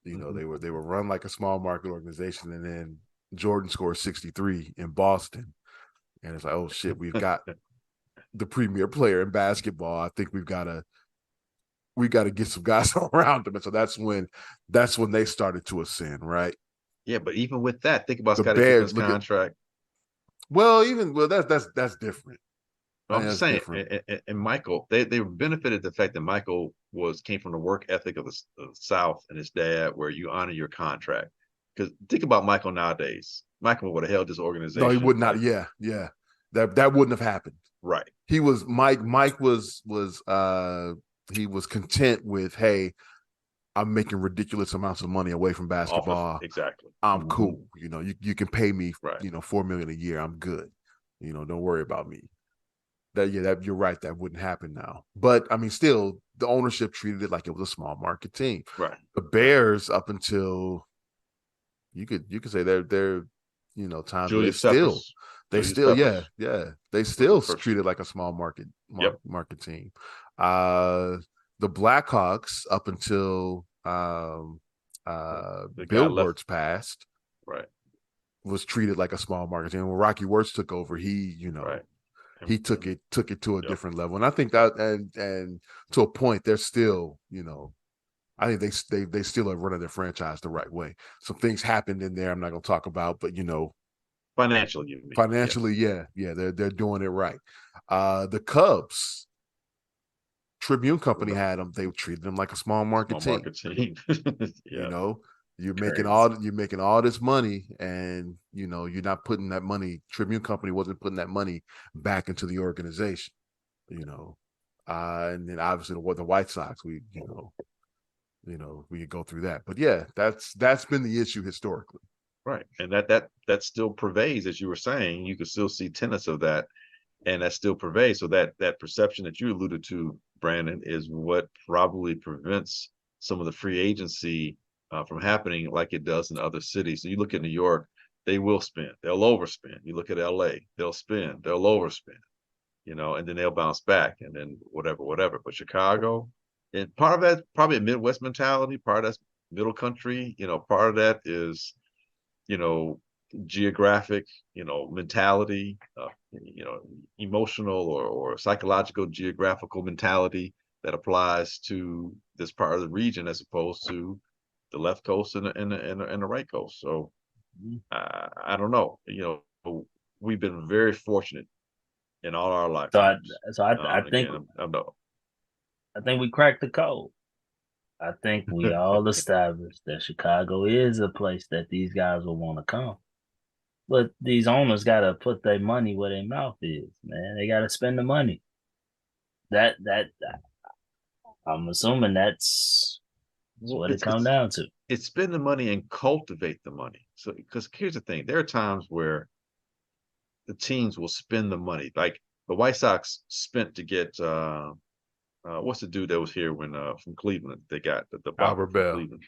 they were run like a small market organization, and then Jordan scored 63 in Boston, and it's like, oh shit, we've got the premier player in basketball. I think we got to get some guys around him, and so that's when they started to ascend, right? Yeah, but even with that, think about Scottie Pippen's contract. That's different. I'm just saying, and Michael, they benefited the fact that Michael came from the work ethic of the South, and his dad, where you honor your contract. Because think about Michael nowadays. Michael would have held this organization. No, he would not. Yeah. That wouldn't have happened. Right. He was Mike was he was content with, hey, I'm making ridiculous amounts of money away from basketball. Exactly. I'm cool. You know, you can pay me, right. $4 million a year. I'm good. You know, don't worry about me. That you're right. That wouldn't happen now. But I mean, still, the ownership treated it like it was a small market team. Right. The Bears, up until you could say they're times where Julius Peppers. they still treated like a small market team. The Blackhawks, up until Bill Wirtz passed, right, was treated like a small market team. When Rocky Wirtz took over, he he took it to a different level. And I think that and to a point, they're still, I think they still are running their franchise the right way. Some things happened in there I'm not going to talk about, but financially, yeah, they're doing it right. The Cubs, Tribune Company had them. They treated them like a small market team. Yeah. You're making all this money, and you're not putting that money. Tribune Company wasn't putting that money back into the organization. And then obviously the White Sox, we could go through that. But yeah, that's been the issue historically. Right. And that still pervades, as you were saying. You can still see tenets of that, and that still pervades. So that perception that you alluded to, Brandon, is what probably prevents some of the free agency from happening like it does in other cities. So you look at New York, they will spend, they'll overspend. You look at LA, they'll spend, they'll overspend, and then they'll bounce back, and then whatever. But Chicago, and part of that probably a Midwest mentality, part of that's middle country, part of that is, geographic, mentality, emotional or psychological geographical mentality that applies to this part of the region as opposed to the left coast and the right coast. So I don't know. We've been very fortunate in all our lifetimes. I think I think we cracked the code. I think we all established that Chicago is a place that these guys will want to come. But these owners got to put their money where their mouth is, man. They got to spend the money. That I'm assuming that's what it comes down to. It's spend the money and cultivate the money. So, because here's the thing, there are times where the teams will spend the money. Like the White Sox spent to get what's the dude that was here when from Cleveland? They got the Albert Bell. Cleveland.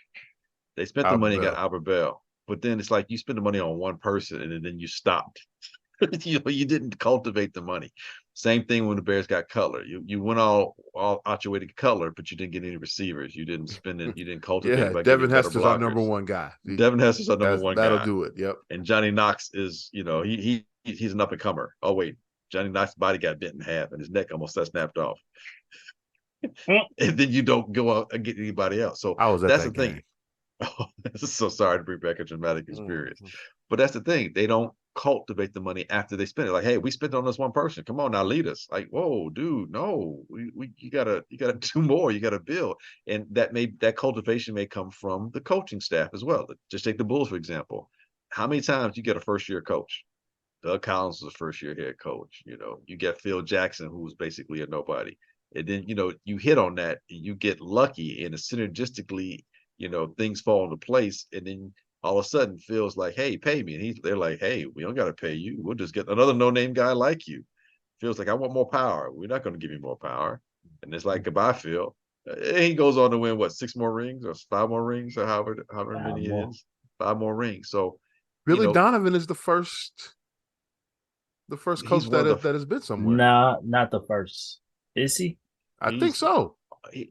They spent the money and got Albert Bell. But then it's like you spend the money on one person and then you stopped. You didn't cultivate the money. Same thing when the Bears got Cutler. You went all out your way to get Cutler, but you didn't get any receivers. You didn't spend it. You didn't cultivate. Yeah, Devin Hester's our number one guy. Devin Hester's our number one guy. That'll do it. Yep. And Johnny Knox is, he's an up and comer. Oh wait, Johnny Knox's body got bent in half and his neck almost got snapped off. And then you don't go out and get anybody else. So that's the thing. Oh, so sorry to bring back a dramatic experience, but that's the thing. They don't cultivate the money after they spend it. Like, hey, we spent on this one person. Come on now, lead us. Like, whoa, dude, no, you gotta do more. You gotta build, and that cultivation may come from the coaching staff as well. Just take the Bulls for example. How many times you get a first year coach? Doug Collins was a first year head coach. You get Phil Jackson, who was basically a nobody, and then you hit on that. You get lucky and synergistically. Things fall into place, and then all of a sudden feels like, hey, pay me. And they're like, hey, we don't got to pay you. We'll just get another no-name guy like you. Feels like I want more power. We're not going to give you more power. And it's like, goodbye, Phil. He goes on to win, 6 more rings or 5 more rings or however many it is. 5 more rings. So Billy Donovan is the first coach that has been somewhere. No, not the first. Is he? I think so.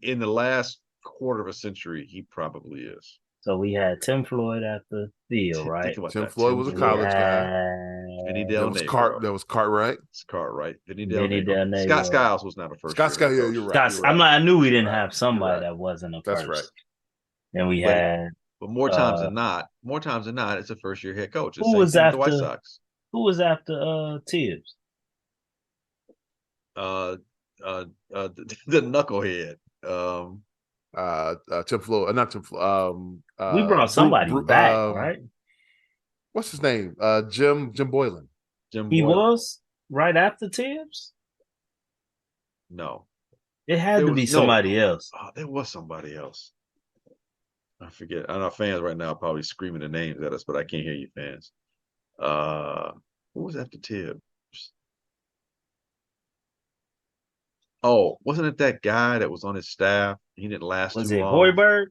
In the last quarter of a century, he probably is. So we had Tim Floyd after Theo, right? Tim Floyd was a college guy. Vinny Del Negro. That was Cartwright. It's Cartwright. Vinny Del Negro. Scott Skiles was not a first. Scott Skiles, yeah, you're right. I knew we didn't have somebody that wasn't a first. That's right. Then we had. But more times than not, it's a first year head coach. Who was after the White Sox? Who was after Tibbs? The knucklehead. Tim Floyd, not Tim Floyd. We brought somebody back, right? What's his name? Jim Boylan. He was right after Tibbs. No, it had to be somebody else. Oh, there was somebody else. I forget. I know fans right now are probably screaming the names at us, but I can't hear you, fans. Who was after Tibbs? Oh, wasn't it that guy that was on his staff? He didn't last Was too it long. Hoiberg?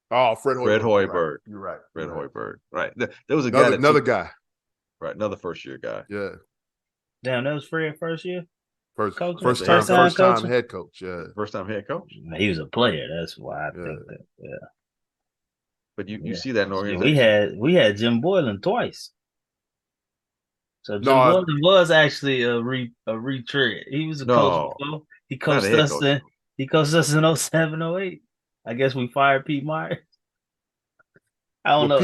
Oh, Fred Fred Hoiberg. Hoiberg. You're right. Fred You're right. Hoiberg. Right. There was a guy that Another guy. right, another first year guy. Yeah. Damn, that was Fred first year coaching. First First time coaching. head coach. Yeah. First time head coach. He was a player. That's why I think that. Yeah. But you see that in organization. We had Jim Boylan twice. So Jim No, Boylan was actually a retread. He was a coach before. He coached us in he coached us in 07, 08. I guess we fired Pete Myers. I don't know.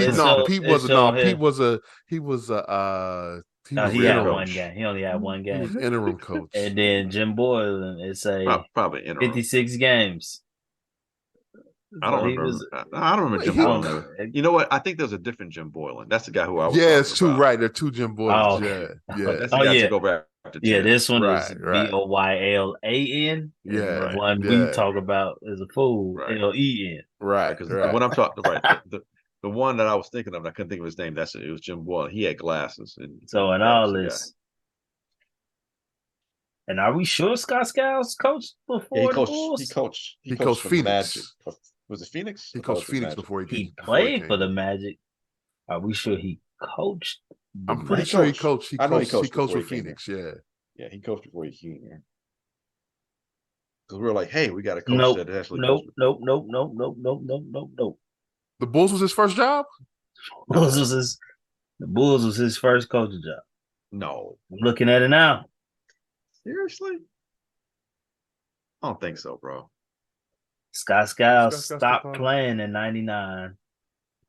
Pete was he had one game. He only had one He game. was interim coach. And then Jim Boylan, it's probably interim. 56 games. I don't remember. I don't remember Jim Boylan. You know what? I think there's a different Jim Boylan. That's the guy who I was. Yeah, it's two. Right, there are two Jim Boylans. Yeah. That's the guy to go back to. Yeah, this one is Boylan. Yeah, the one we talk about is a fool. LEN. Right, because when I'm talking the one that I was thinking of, I couldn't think of his name. It was Jim Boylan. He had glasses. So in all this. And are we sure Scott Skiles coached before the Bulls? He coached Phoenix. Magic. Was it Phoenix? He coached Phoenix before he played for the Magic. Are we sure he coached? I'm pretty sure he coached. He coached with Phoenix. Yeah, he coached before he came here. Because we were like, hey, we got a coach that actually. Nope. The Bulls was his first job. The Bulls was his first coaching job. No, I'm looking at it now. Seriously? I don't think so, bro. Scott Skiles stopped playing in '99.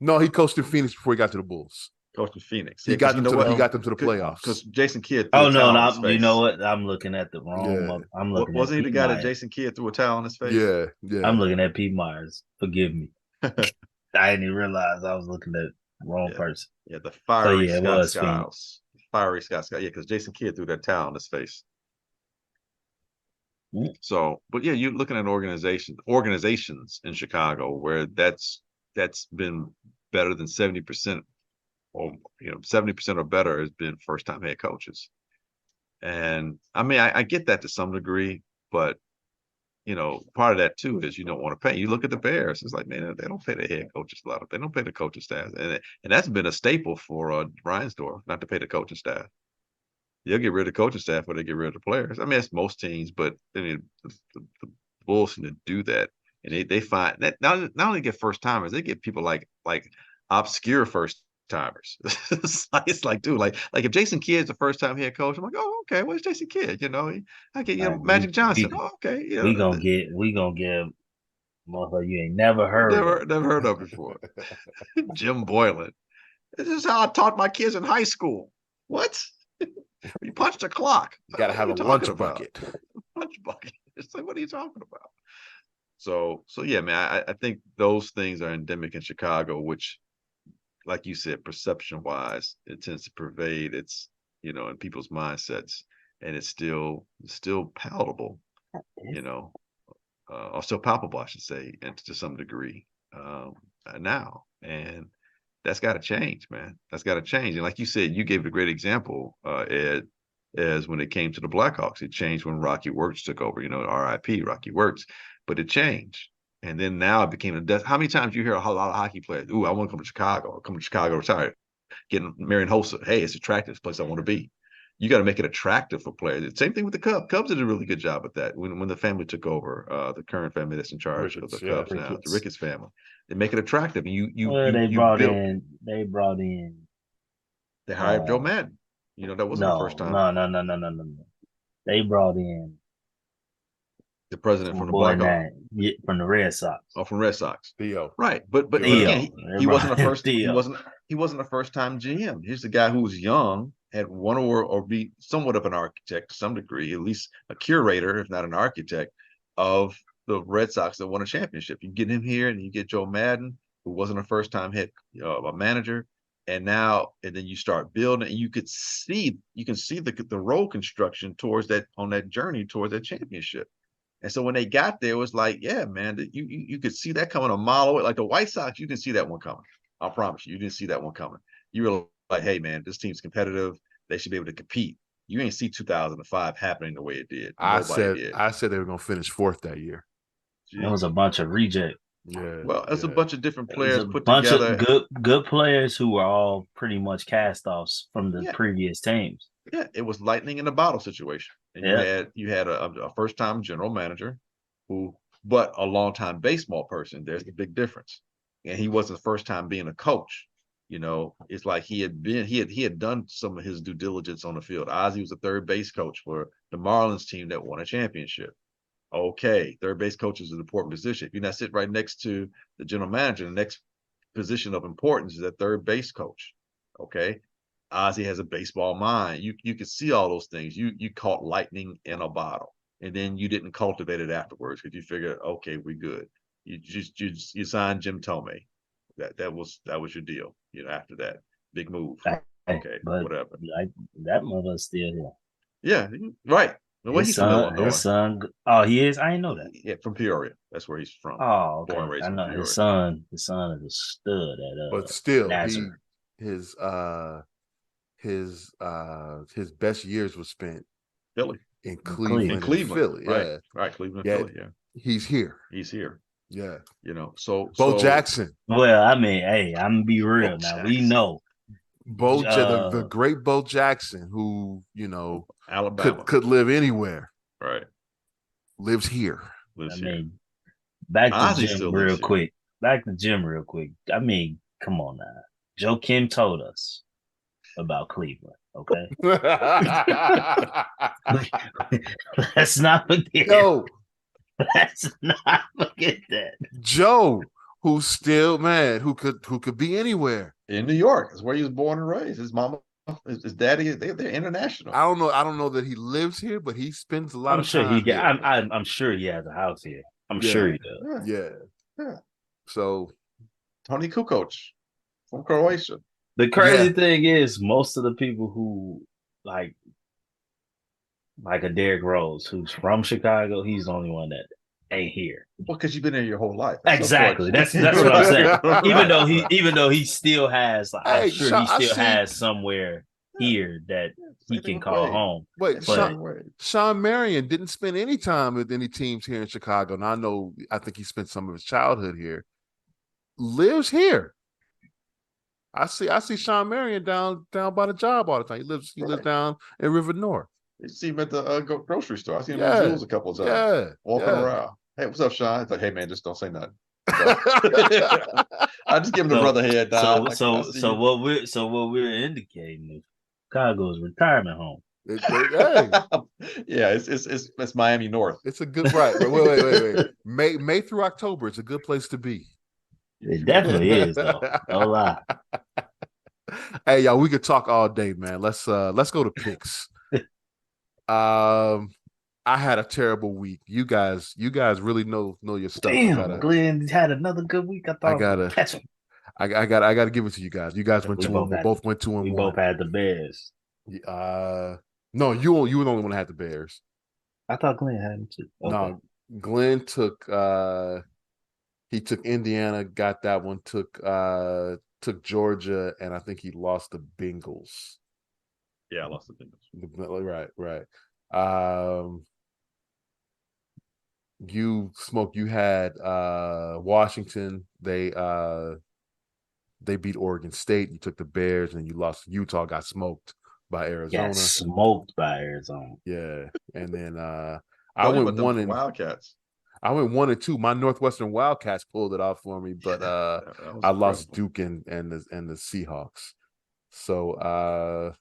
No, he coached in Phoenix before he got to the Bulls. Coached in Phoenix. He got them to the playoffs. Because Jason Kidd. Oh no, you know what? I'm looking at the wrong. I'm looking. Wasn't he the guy that Jason Kidd threw a towel on his face? Yeah. I'm looking at Pete Myers. Forgive me. I didn't even realize I was looking at the wrong person. Yeah, the fiery Scott Skiles. Fiery Scott Skiles. Yeah, because Jason Kidd threw that towel on his face. So, but yeah, you're looking at organizations in Chicago where that's been better than 70%, or 70% or better has been first time head coaches. And I mean, I get that to some degree, but part of that too is you don't want to pay. You look at the Bears; it's like, man, they don't pay the head coaches a lot. They don't pay the coaching staff, and that's been a staple for Reinsdorf, not to pay the coaching staff. They'll get rid of the coaching staff or they get rid of the players. I mean, it's most teams, but I mean, the Bulls seem to do that, and they find that not only get first timers, they get people like obscure first timers. It's like, dude, like if Jason Kidd's the first time head coach, I'm like, oh, okay, where's Jason Kidd? I get Magic Johnson. Okay, we gonna get motherfucker you ain't never heard of before. Jim Boylan. This is how I taught my kids in high school. What? You punch the clock. You gotta have a lunch bucket. Lunch bucket. It's like, what are you talking about? So yeah, man, I think those things are endemic in Chicago, which, like you said, perception wise, it tends to pervade in people's mindsets, and it's still palatable, or still palpable, I should say, and to some degree now. And that's got to change, man. That's got to change. And like you said, you gave a great example, Ed, as when it came to the Blackhawks. It changed when Rocky Wirtz took over, R.I.P. Rocky Wirtz. But it changed. And then now it became a death. How many times you hear a lot of hockey players, ooh, I want to come to Chicago. I'll come to Chicago, retire. Getting Marion Hossa. Hey, it's attractive. It's a place I want to be. You got to make it attractive for players. Same thing with the Cubs. Cubs did a really good job with that. When the family took over, the current family that's in charge of the Cubs now, the Ricketts family, they make it attractive. They hired Joe Madden. That wasn't the first time. No. They brought in the president from the Blackhawks. From the Red Sox. Oh, from Red Sox. Theo. Right, but again, he wasn't a first. He wasn't a first time GM. He's the guy who was young, had one or be somewhat of an architect to some degree, at least a curator, if not an architect, of the Red Sox that won a championship. You get him here, and you get Joe Madden, who wasn't a first time a manager, and then you start building, and you can see the role construction towards that, on that journey towards that championship. And so when they got there, it was like, yeah, man, you could see that coming a mile away. Like the White Sox, you can see that one coming. I promise you, you didn't see that one coming. You were like, hey, man, this team's competitive. They should be able to compete. You ain't see 2005 happening the way it did. Nobody did. I said they were going to finish fourth that year. It was a bunch of reject. Yeah. Well, it's a bunch of different It was players a put bunch together. of good players who were all pretty much cast-offs from the previous teams. Yeah, it was lightning in a bottle situation. And you had a first-time general manager but a long-time baseball person. There's a big difference. And he wasn't the first time being a coach. You know, it's like he had done some of his due diligence on the field. Ozzie was a third base coach for the Marlins team that won a championship. Okay, third base coach is an important position. If you're not sitting right next to the general manager, the next position of importance is that third base coach. Okay, Ozzie has a baseball mind. You can see all those things. You caught lightning in a bottle, and then you didn't cultivate it afterwards because you figured, okay, we're good. You signed Jim Tomei. That was your deal. You know, after that big move. Okay, but whatever. Like that mother's still here. Yeah, right. Well, he's from Illinois. His son. Oh, he is. I didn't know that. Yeah, from Peoria. That's where he's from. Oh, okay. Born and raised I know Peoria. his son. His son is a stud at. But still, Nazareth. his best years was spent Philly, in Cleveland, Philly. Right, right. Cleveland, Philly. Yeah, he's here. Yeah, you know. So Bo Jackson. Well, I mean, hey, I'm gonna be real Bo now. Jackson. We know the great Bo Jackson, who Alabama could live anywhere. Right, lives here. Back to Jim real quick. I mean, come on now. Joe Kim told us about Cleveland. Okay, let's not forget. Yo, let's not forget that Joe, who's still who could be anywhere in New York. Is where he was born and raised. His mama, his daddy, they're international. I don't know that he lives here, but he spends a lot of time here. I'm sure he has a house here. I'm sure he does. Yeah. So Tony Kukoc from Croatia. The crazy thing is, most of the people who like a Derrick Rose, who's from Chicago, he's the only one that ain't here. Well, because you've been there your whole life. Exactly. That's what I'm saying. Even though he still has, I'm sure he still has somewhere here that he can call home. Wait, Sean Marion didn't spend any time with any teams here in Chicago. And I think he spent some of his childhood here. Lives here. I see Sean Marion down by the job all the time. He lives down in River North. You see him at the grocery store. I see him at Jules a couple of times. Walking around. Hey, what's up, Sean? It's like, hey man, just don't say nothing. I just give him the brother head down. So what we're indicating is Chicago's retirement home. Yeah, it's Miami North. It's a good Wait. May through October, it's a good place to be. It definitely is, though. No lie. Hey, y'all, we could talk all day, man. Let's go to picks. I had a terrible week. You guys really know your stuff. Damn, Glenn had another good week. I gotta catch him. I gotta give it to you guys. You guys went 2-1. We both went 2-1. We both had the Bears. No, you were the only one that had the Bears. I thought Glenn had them too. Okay. No, Glenn took he took Indiana, got that one, took Georgia, and I think he lost the Bengals. Yeah, I lost the Bengals. Right. You had Washington. They beat Oregon State. You took the Bears, and you lost. Utah got smoked by Arizona. Got smoked by Arizona. Yeah, and then I went 1 and Wildcats. I went 1 and 2. My Northwestern Wildcats pulled it off for me, but I lost Duke and the Seahawks. So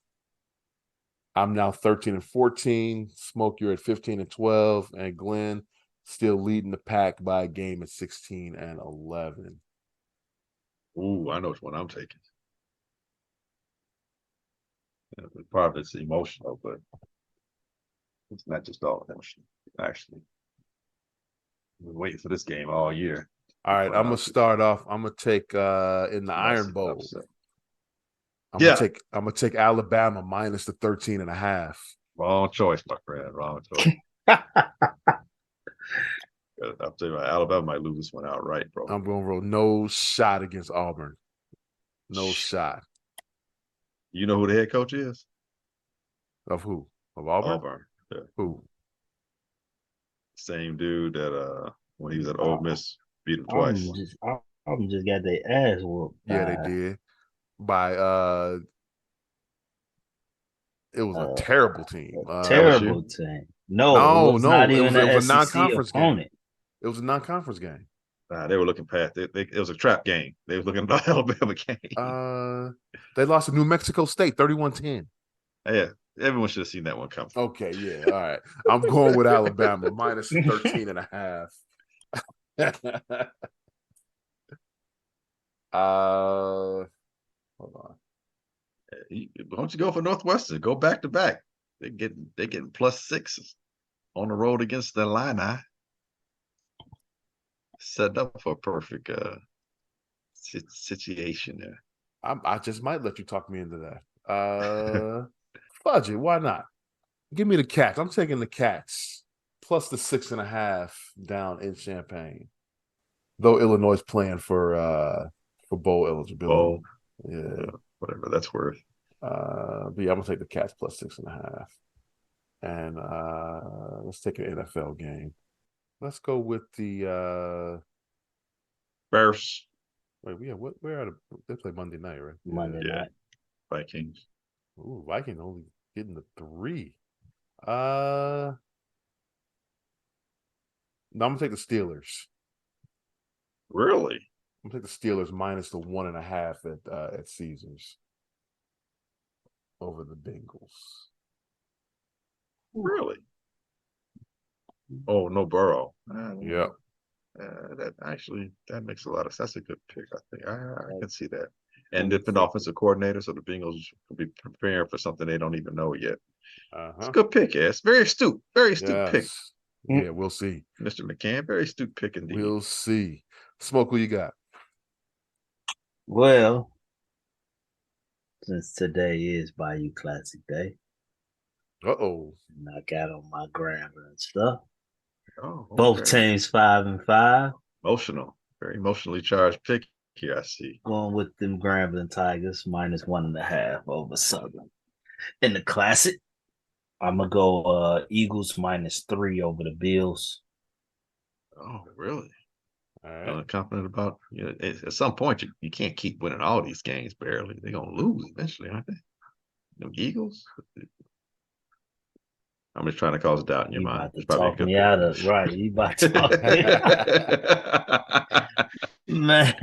I'm now 13 and 14. Smoke, you're at 15 and 12, and Glenn still leading the pack by a game at 16 and 11. Ooh, I know which one I'm taking. Part of it's emotional, but it's not just all emotional. Actually, I've been waiting for this game all year. All right, I'm gonna start off. I'm gonna take in the Iron Bowl. I'm gonna take Alabama minus the 13.5. Wrong choice, my friend. Wrong choice. I'll tell you, Alabama might lose this one outright, bro. I'm going to roll no shot against Auburn. No shot. You know who the head coach is? Of who? Of Auburn? Auburn. Yeah. Who? Same dude that when he was at Ole Miss beat him twice. I'm just got their ass whooped. Yeah, they did. By it was a terrible team. Terrible LSU? team. No, it was not even it was an a SEC non-conference opponent. game. It was a non-conference game. Nah, they were looking past it. It was a trap game. They were looking at the Alabama game. They lost to New Mexico State 31-10. Yeah, everyone should have seen that one coming. Okay, yeah, all right. I'm going with Alabama minus 13.5. Hold on. Why don't you go for Northwestern? Go back to back. They getting +6 on the road against the Illini. Set up for a perfect situation there. I just might let you talk me into that. Fudge it, why not? Give me the Cats. I'm taking the Cats plus the 6.5 down in Champaign. Though Illinois is playing for bowl eligibility. Yeah, whatever that's worth. But yeah, I'm gonna take the Cats plus 6.5. And let's take an NFL game. Let's go with the Bears. Wait, yeah, where are they play Monday night, right? Monday night. Vikings. Ooh, Vikings only getting the 3. No, I'm gonna take the Steelers. Really? I'm gonna take the Steelers minus the 1.5 at Caesars over the Bengals. Really? Oh, no Burrow. Yeah. That makes a lot of sense. That's a good pick. I think I can see that. And different offensive coordinator, so the Bengals will be preparing for something they don't even know yet. It's a good pick, yes. Very astute. Very astute pick. Yeah, we'll see. Mr. McCann, very astute pick indeed. We'll see. Smoke, who you got? Well, since today is Bayou Classic Day. Uh-oh. And I got on my grammar and stuff. Oh, okay. Both teams 5-5. Emotional. Very emotionally charged pick here, I see. Going with them Grambling Tigers minus 1.5 over Southern. In the Classic, I'm going to go Eagles minus 3 over the Bills. Oh, really? All right. I'm confident about, at some point, you can't keep winning all these games barely. They're going to lose eventually, aren't they? Them Eagles? I'm just trying to cause doubt in your mind. You about to talk me out of right. You about to talk me man.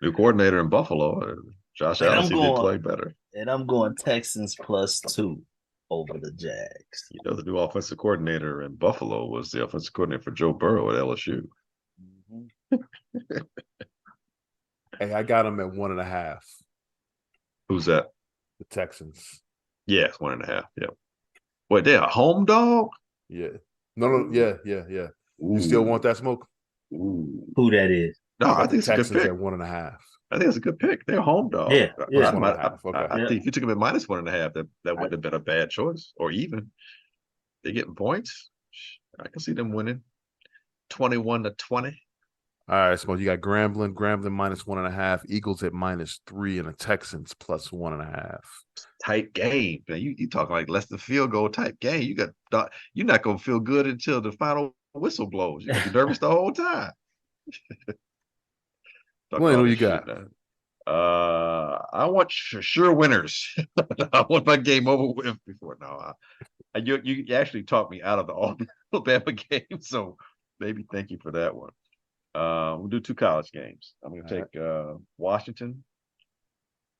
New coordinator in Buffalo. Josh Allen did play better. And I'm going Texans +2 over the Jags. The new offensive coordinator in Buffalo was the offensive coordinator for Joe Burrow at LSU. Mm-hmm. Hey, I got him at 1.5. Who's that? The Texans. Yeah, 1.5. Yeah. Wait, they're a home dog? Yeah. No. Yeah. Ooh. You still want that, Smoke? Ooh. Who that is? No, I think it's Texans a good pick. At 1.5. I think it's a good pick. They're a home dog. Yeah. Plus 1.5. Okay. I think if you took them at minus 1.5, that wouldn't have been a bad choice. Or even. They're getting points. I can see them winning 21-20. All right, Smoke. You got Grambling minus 1.5, Eagles at -3, and the Texans plus 1.5. Tight game. Man, you talking like less than field goal type game. You're not gonna feel good until the final whistle blows. You're gonna be nervous the whole time. Glenn, who you got? I want sure winners. I want my game over with before now. You actually talked me out of the Alabama game, so maybe thank you for that one. We'll do 2 college games. I'm going to take Washington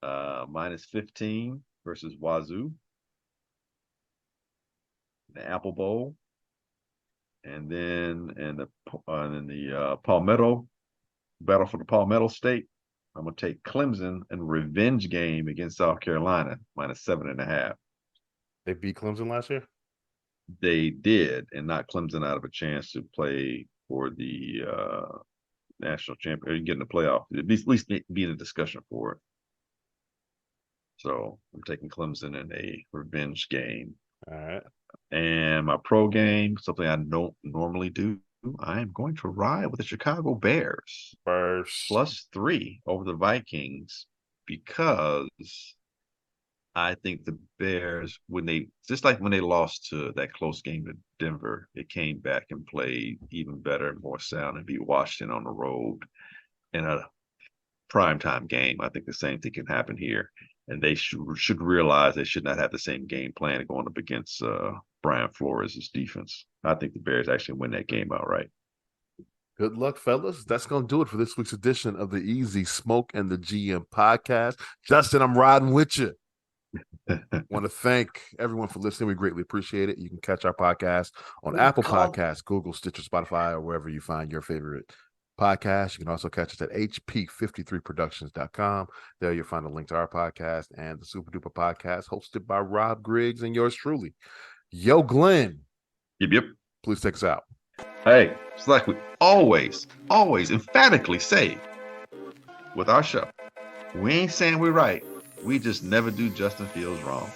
-15 versus Wazoo, the Apple Bowl, and then in the Palmetto battle for the Palmetto State, I'm going to take Clemson in revenge game against South Carolina -7.5. They beat Clemson last year? They did, and knocked Clemson out of a chance to play for the national champion, get in the playoff, at least be in a discussion for it. So I'm taking Clemson in a revenge game. All right. And my pro game, something I don't normally do, I am going to ride with the Chicago Bears First. +3 over the Vikings because I think the Bears, when they lost to that close game to Denver, they came back and played even better and more sound and beat Washington on the road in a primetime game. I think the same thing can happen here. And they should realize they should not have the same game plan going up against Brian Flores' defense. I think the Bears actually win that game outright. Good luck, fellas. That's going to do it for this week's edition of the Easy Smoke and the GM podcast. Justin, I'm riding with you. Want to thank everyone for listening. We greatly appreciate it. You can catch our podcast on Apple Podcasts, Google, Stitcher, Spotify, or wherever you find your favorite podcast. You can also catch us at hp53productions.com. There you'll find a link to our podcast and the Super Duper podcast hosted by Rob Griggs and yours truly. Yo, Glenn. Yep. Please take us out. Hey, it's like we always emphatically say with our show, we ain't saying we're right. We just never do Justin Fields wrong.